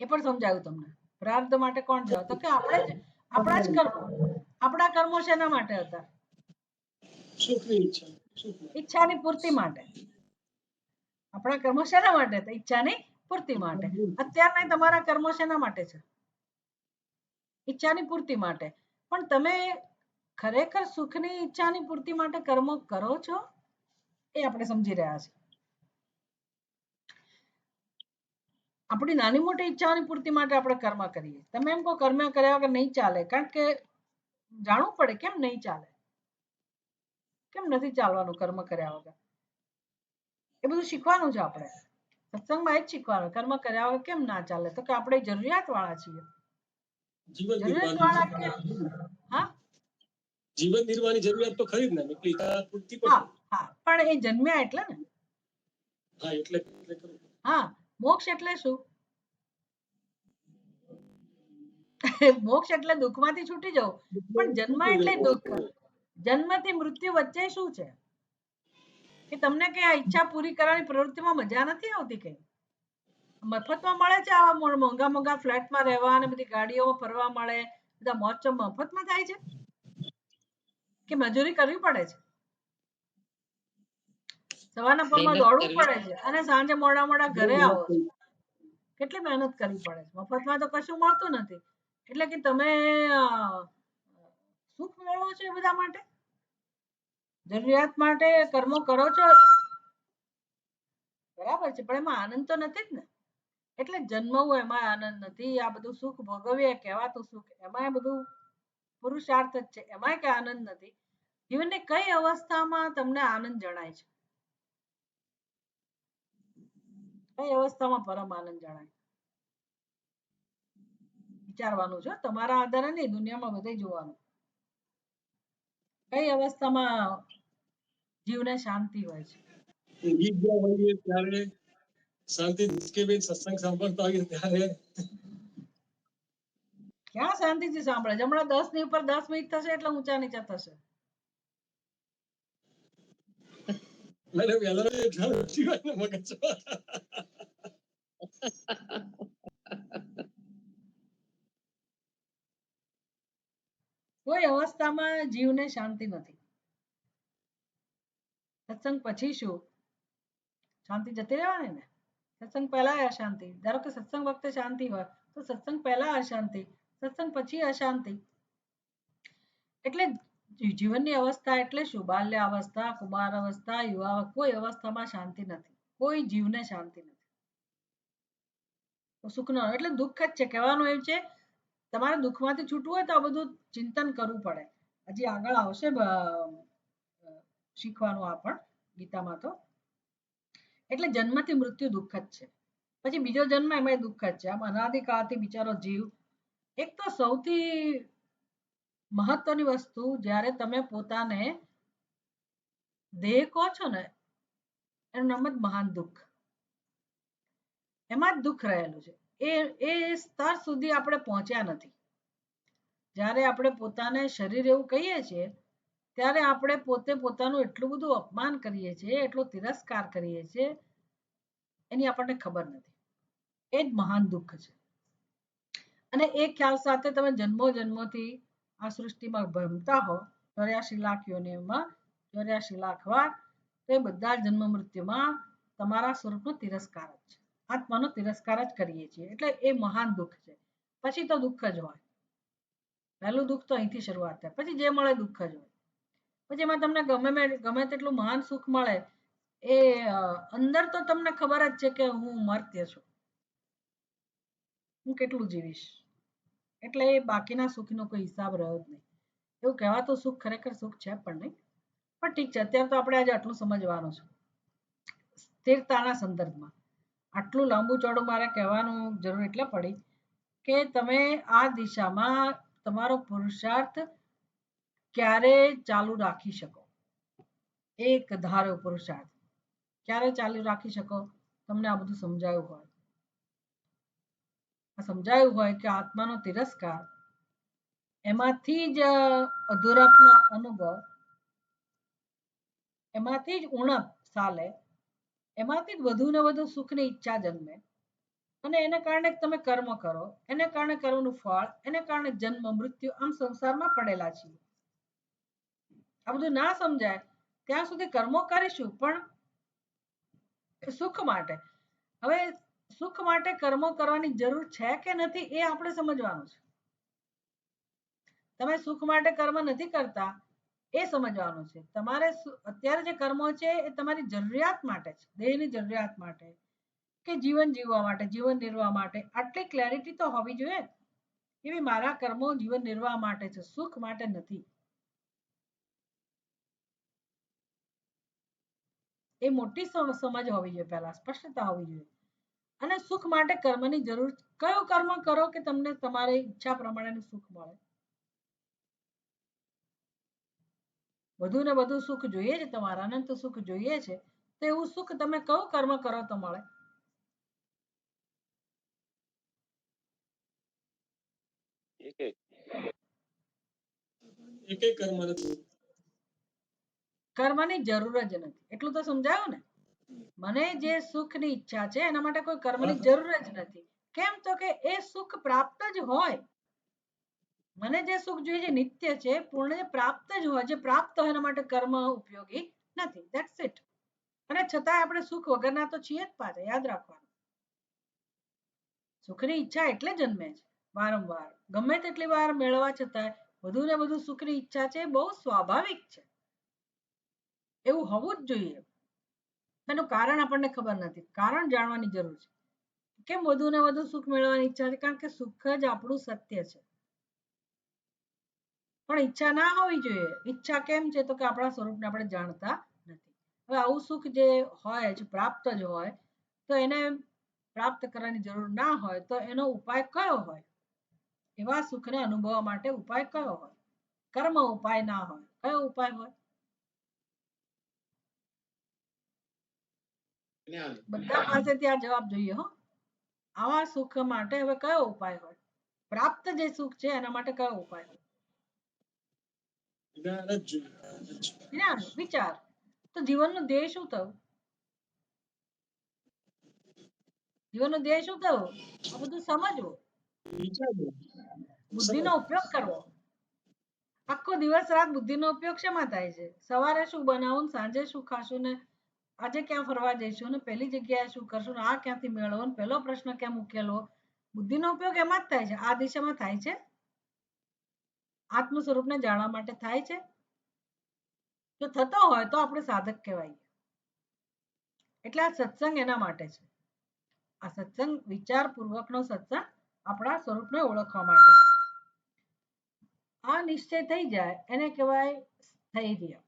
એ પણ સમજાયું તમને. પ્રારબ્ધ માટે કોણ જવાબદાર? તો કે આપણે જ, આપણા જ કર્મો. આપણા કર્મો શેના માટે હતા? સુખની ઈચ્છા, સુખની. ઈચ્છાની પૂર્તિ માટે. આપણા કર્મો શેના માટે હતા? ઈચ્છાની પૂર્તિ માટે. અત્યારના તમારા કર્મો શેના માટે છે? ઈચ્છાની પૂર્તિ માટે. પણ તમે ખરેખર સુખની ઈચ્છાની પૂર્તિ માટે કર્મો કરો છો એ આપણે સમજી રહ્યા છીએ. આપણી નાની મોટી ઈચ્છાઓની પૂર્તિ માટે આપણે કર્મ કરીએ. તમે એમ કહો કર્મ કર્યા વગર નહીં ચાલે, કારણ કે જાણવું પડે કેમ નહીં ચાલે, કેમ નથી ચાલવાનું કર્મ કર્યા વગર. એ બધું શીખવાનું છે આપણે. સત્સંગમાં એ જ શીખવાનું, કર્મ કર્યા વગર કેમ ના ચાલે? તો કે આપણે જરૂરિયાત વાળા છીએ. જીવન જરૂરિયાત વાળા કે હા, જીવન નિર્વાહની જરૂરિયાત તો ખરી જ ને, એટલે ઈચ્છા પૂર્તિ હા પણ. હા, પણ એ જન્મ્યા એટલે ને. હા એટલે ખરું. હા, મોક્ષ એટલે શું? મોક્ષ એટલે દુઃખમાંથી છૂટી જવું. પણ જન્મ એટલે દુઃખ. જન્મથી મૃત્યુ વચ્ચે શું છે? કે તમને કે આ ઈચ્છા પૂરી કરવાની પ્રવૃત્તિમાં મજા નથી આવતી? કે મફતમાં મળે છે આવા મોંઘા મોંઘા ફ્લેટમાં રહેવા અને બધી ગાડીઓમાં ફરવા મળે, બધા મોજ મફતમાં થાય છે કે મજૂરી કરવી પડે છે? સવારના પરમાં મહેનત દોડવું કરવી. પડે છે અને સાંજે મોડા મોડા ઘરે આવો છો. કેટલી મહેનત કરવી પડે છે? મફતમાં તો કશું મળતું નથી. એટલે કે તમે સુખ મેળવો છો એ બધા માટે, જરૂરિયાત માટે કર્મો કરો છો, બરાબર છે, પણ એમાં આનંદ તો નથી જ ને. એટલે જન્મવું એમાં આનંદ નથી, આ બધું સુખ ભોગવીએ કહેવાતું સુખ, એમાં બધું પુરુષાર્થ જ છે, એમાં કે આનંદ નથી. જીવનની કઈ અવસ્થામાં તમને આનંદ જણાય છે? કઈ અવસ્થામાં પરમ આનંદ જણાય? વિચારવાનું છે, તમારા આધારે નહીં, દુનિયામાં બધે જોવાનું. કઈ અવસ્થામાં જીવને શાંતિ હોય છે? ઊંઘી ગયા હોઈએ ત્યારે શાંતિ બેન સત્સંગ સાંભળતા હોઈએ ત્યારે. ક્યાં શાંતિથી સાંભળે છે? હમણાં 10 ની ઉપર 10 મિનિટ થશે એટલે ઊંચા નીચા થશે. મને વહેલા ખ્યાલ નથી હોય ને મગજમાં. કોઈ અવસ્થામાં જીવને શાંતિ નથી. સત્સંગ પછી શું? શાંતિ જતી રહેવાની ને. સત્સંગ પહેલા અશાંતિ. ધારો કે સત્સંગ વખતે શાંતિ હોય તો સત્સંગ પહેલા અશાંતિ, સત્સંગ પછી અશાંતિ. એટલે જીવનની અવસ્થા એટલે શું? બાલ્ય અવસ્થા, કુમાર અવસ્થા, યુવા, કોઈ અવસ્થામાં શાંતિ નથી. કોઈ જીવને શાંતિ નથી. સુખનો એટલે દુઃખ જ છે. કહેવાનું એવું છે તમારે દુઃખમાંથી છૂટવું હોય તો આ બધું ચિંતન કરવું પડે. હજી આગળ આવશે શીખવાનું આ પણ ગીતામાં તો. એટલે જન્મથી મૃત્યુ દુઃખ જ છે. પછી બીજો જન્મ એમાં દુઃખ જ છે. આમ અનાદિકાળથી બિચારો જીવ. એક તો સૌથી મહત્વની વસ્તુ, જ્યારે તમે પોતાને દેહ કહો છો ને, એનું નામ જ મહાન દુઃખ. એમાં જ દુઃખ રહેલું છે. એ સ્તર સુધી આપણે પહોંચ્યા નથી. જ્યારે આપણે પોતાને શરીર એવું કહીએ છીએ ત્યારે આપણે પોતે પોતાનું એટલું બધું અપમાન કરીએ છીએ, એટલો તિરસ્કાર કરીએ છીએ, એની આપણને ખબર નથી. એ જ મહાન દુઃખ છે. અને એ ખ્યાલ સાથે તમે જન્મો જન્મોથી આ સૃષ્ટિમાં ભમતા હો, 84 લાખ યોનિમાં 84 લાખ વાર, તો એ બધા જન્મ મૃત્યુમાં તમારા સ્વરૂપનો તિરસ્કાર જ છે. આત્માનો તિરસ્કાર જ કરીએ છીએ એટલે એ મહાન દુઃખ છે. પછી તો દુઃખ જ હોય. પહેલું દુઃખ તો અહીંથી શરૂઆત થાય, પછી જે મળે દુઃખ જ હોય. પછી એમાં તમને ગમે તેટલું મહાન સુખ મળે એ અંદર તો તમને ખબર જ છે કે હું મર્ત્ય છું, હું કેટલું જીવીશ, એટલે એ બાકીના સુખનો કોઈ હિસાબ રહ્યો જ નહીં. એવું કહેવાતું સુખ ખરેખર સુખ છે પણ નહીં. પણ ઠીક છે, અત્યારે તો આપણે આજે આટલું સમજવાનું છે સ્થિરતાના સંદર્ભમાં. આટલું લાંબુ ચોડું મારે કહેવાનું જરૂર એટલે પડી કે તમે આ દિશામાં તમારો પુરુષાર્થ ક્યારે ચાલુ રાખી શકો, એક ધાર્યો પુરુષાર્થ ક્યારે ચાલુ રાખી શકો. તમને આ બધું સમજાયું હોય, સમજાયું હોય કે આત્માનો તિરસ્કાર એમાંથી જ અધૂરાપનો અનુભવ, એમાંથી જ ઉણપ ચાલે, એમાંથી જ વધુ ને વધુ સુખની ઈચ્છા જન્મે અને એને કારણે તમે કર્મ કરો, એને કારણે કર્મનું ફળ, એને કારણે જન્મ મૃત્યુ આમ સંસારમાં પડેલા છીએ. આ બધું ના સમજાય ત્યાં સુધી કર્મો કરીશું પણ સુખ માટે. હવે સુખ માટે કર્મો કરવાની જરૂર છે કે નથી એ આપણે સમજવાનું છે. તમે સુખ માટે કર્મ નથી કરતા એ સમજવાનું છે. તમારે અત્યારે જે કર્મો છે એ તમારી જરૂરિયાત માટે છે, દેહની જરૂરિયાત માટે કે જીવન જીવવા માટે, જીવન નિર્વાહ માટે. આટલી ક્લેરિટી તો હોવી જોઈએ કે મારા કર્મો જીવન નિર્વાહ માટે છે, સુખ માટે નથી. એ મોટી સમજ હોવી જોઈએ, પહેલા સ્પષ્ટતા હોવી જોઈએ. અને સુખ માટે કર્મની જરૂર, કયું કર્મ કરો કે તમને તમારી ઈચ્છા પ્રમાણેનું સુખ મળે. વધુ ને વધુ સુખ જોઈએ છે, તમારે અનંત સુખ જોઈએ છે, તો એવું સુખ તમે કયું કર્મ કરો તો મળે. એકે કર્મ નથી. કર્મની જરૂર જ નથી, એટલું તો સમજાયું ને. મને જે સુખની ઈચ્છા છે એના માટે કોઈ કર્મની જરૂર જ નથી. કેમ તો કે એ સુખ પ્રાપ્ત જ હોય. મને જે સુખ જોઈએ છે નિત્ય છે, પૂર્ણ જે પ્રાપ્ત જ હોય, જે પ્રાપ્ત હોય એના માટે કર્મ ઉપયોગી નથી. That's it. અને છતાંય આપણે સુખ વગરના તો છીએ જ પાછા, યાદ રાખવાનું. સુખની ઈચ્છા એટલે જન્મે છે વારંવાર, ગમે તેટલી વાર મેળવવા છતાંય વધુ ને વધુ સુખની ઈચ્છા છે, બહુ સ્વાભાવિક છે. એવું હોવું જ જોઈએ. એનું કારણ આપણને ખબર નથી, કારણ જાણવાની જરૂર છે. કેમ વધુ ને વધુ સુખ મેળવવાની ઈચ્છા છે? કારણ કે સુખ જ આપણું સત્ય છે. પણ ઈચ્છા ના હોવી જોઈએ. ઈચ્છા કેમ છે? તો કે આપણા સ્વરૂપને આપણે જાણતા નથી. હવે આવું સુખ જે હોય છે, પ્રાપ્ત જ હોય, તો એને પ્રાપ્ત કરવાની જરૂર ના હોય તો એનો ઉપાય કયો હોય? એવા સુખને અનુભવવા માટે ઉપાય કયો હોય? કર્મ ઉપાય ના હોય, કયો ઉપાય હોય? બધા પાસેથી આ જવાબ જોઈએ હો. આવા સુખ માટે હવે કયો ઉપાય હોય? પ્રાપ્ત જે સુખ છે એના માટે કયો ઉપાય હોય? જ્ઞાન, વિચાર. તો જીવનનો ધ્યેય શું થયું? જીવનનો ધ્યેય શું થયું? આ બધું સમજવું, બુદ્ધિનો ઉપયોગ કરવો. આખો દિવસ રાત બુદ્ધિનો ઉપયોગ શેમાં થાય છે? સવારે શું બનાવું, સાંજે શું ખાશું, ને આજે ક્યાં ફરવા જઈશું, ને પહેલી જગ્યાએ શું કરશું, ને આ ક્યાંથી મેળવો, ને પહેલો પ્રશ્ન કેમ ઉકેલવો. બુદ્ધિનો ઉપયોગ એમાં જ થાય છે. આ દિશામાં થાય છે, આત્મ સ્વરૂપને જાણવા માટે થાય છે. જો થતો હોય તો આપણે સાધક કહેવાય. એટલે આ સત્સંગ એના માટે છે. આ સત્સંગ વિચારપૂર્વકનો સત્સંગ આપણા સ્વરૂપને ઓળખવા માટે. આ નિશ્ચય થઈ જાય એને કહેવાય સ્થૈર્ય,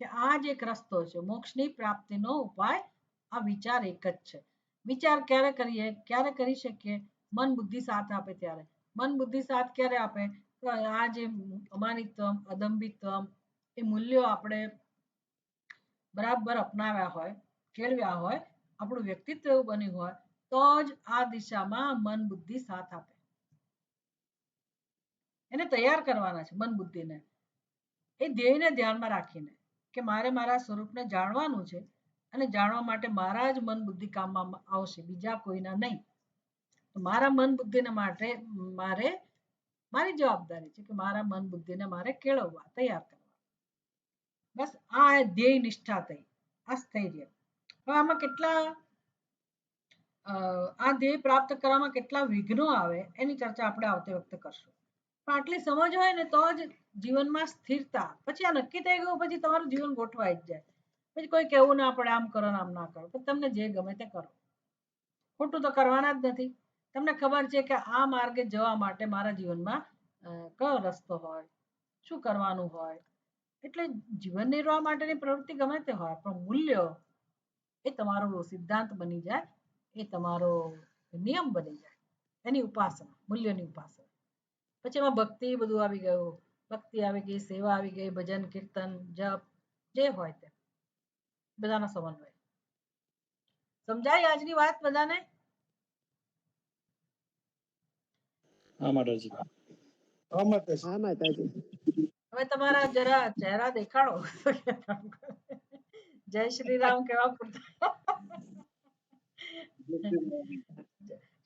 કે આ જ એક રસ્તો છે મોક્ષની પ્રાપ્તિનો ઉપાય. આ વિચાર એક જ છે. વિચાર ક્યારે કરીએ, ક્યારે કરી શકીએ? મન બુદ્ધિ સાથ આપે ત્યારે. મન બુદ્ધિ સાથ ક્યારે આપે? તો આ જે અમાનિત્વમ, અદંભિત્વમ એ મૂલ્યો આપણે બરાબર અપનાવ્યા હોય, કેળવ્યા હોય, આપણું વ્યક્તિત્વ એવું બન્યું હોય, તો જ આ દિશામાં મન બુદ્ધિ સાથ આપે. એને તૈયાર કરવાના છે મન બુદ્ધિને, એ ધ્યેયને ધ્યાનમાં રાખીને કે મારે મારા સ્વરૂપને જાણવાનું છે અને જાણવા માટે મારા જ મન બુદ્ધિ કામમાં આવશે, બીજા કોઈના નહીં. મારા મન બુદ્ધિને માટે મારી જવાબદારી છે કે મારા મન બુદ્ધિને મારે કેળવવા, તૈયાર કરવા. બસ આ ધ્યેય નિષ્ઠા થઈ, આ સ્થૈર્ય. હવે આમાં કેટલા આ ધ્યેય પ્રાપ્ત કરવામાં કેટલા વિઘ્નો આવે એની ચર્ચા આપણે આવતી વખતે કરશું. પણ આટલી સમજ હોય ને તો જ જીવનમાં સ્થિરતા. પછી આ નક્કી થઈ ગયું પછી તમારું જીવન ગોઠવાઈ જ જાય. પછી કોઈ કહેવું ના પડે આમ કરો ને આમ ના કરો. પણ તમને જે ગમે તે કરો. ખોટું તો કરવાના જ નથી. તમને ખબર છે કે આ માર્ગે જવા માટે મારા જીવનમાં કયો રસ્તો હોય, શું કરવાનું હોય. એટલે જીવન નિર્વાહ માટેની પ્રવૃત્તિ ગમે તે હોય પણ મૂલ્યો એ તમારો સિદ્ધાંત બની જાય, એ તમારો નિયમ બની જાય. એની ઉપાસના, મૂલ્યોની ઉપાસના. પછી એમાં ભક્તિ બધું આવી ગયું. ભક્તિ આવી ગઈ, સેવા આવી ગઈ, ભજન કીર્તન જપ જે હોય તે બધાનો સમન્વય. સમજાય આજની વાત બધાને? હા માતાજી. હા માતાજી. હવે તમારા જરા ચહેરા દેખાડો. જય શ્રી રામ કેવા પૂરતા.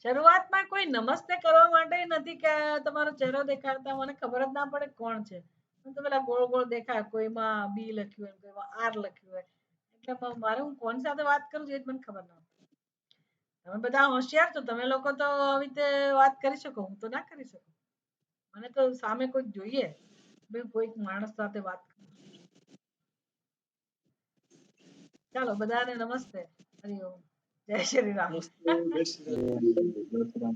શરૂઆતમાં કોઈ નમસ્તે કરવા માટે નથી કે તમારો ચહેરો દેખાડતા મને ખબર જ ના પડે કોણ છે. તો પેલા ગોળ ગોળ દેખાય, કોઈમાં બી લખ્યું હોય, કોઈમાં આર લખ્યું હોય. એટલે મારે હું કોણ સાથે વાત કરું છું એ જ મને ખબર ના પડે. તમે બધા હોશિયાર છો, તમે લોકો તો આવી રીતે વાત કરી શકો, હું તો ના કરી શકું. મને તો સામે કોઈક જોઈએ, કોઈક માણસ સાથે વાત. ચાલો બધાને નમસ્તે. હરિ ઓમ. જય શ્રી રામ. જય શ્રી રામ.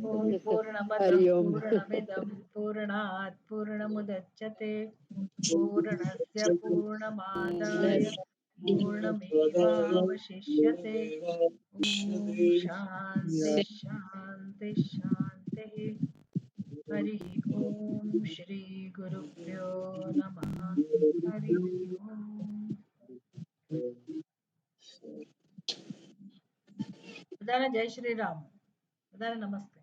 ઓમ પૂર્ણમદ હરિ ઓમ. પૂર્ણમિદમ પૂર્ણાત પૂર્ણમુદચ્યતે પૂર્ણસ્ય પૂર્ણમાદાય પૂર્ણમેવાવશિષ્યતે. ઓમ શાંતિ શાંતિ શાંતિ. હરિ ઓમ શ્રી ગુરુભ્યો નમઃ. હરિ ઓમ. બધાને જય શ્રી રામ. બધાને નમસ્તે.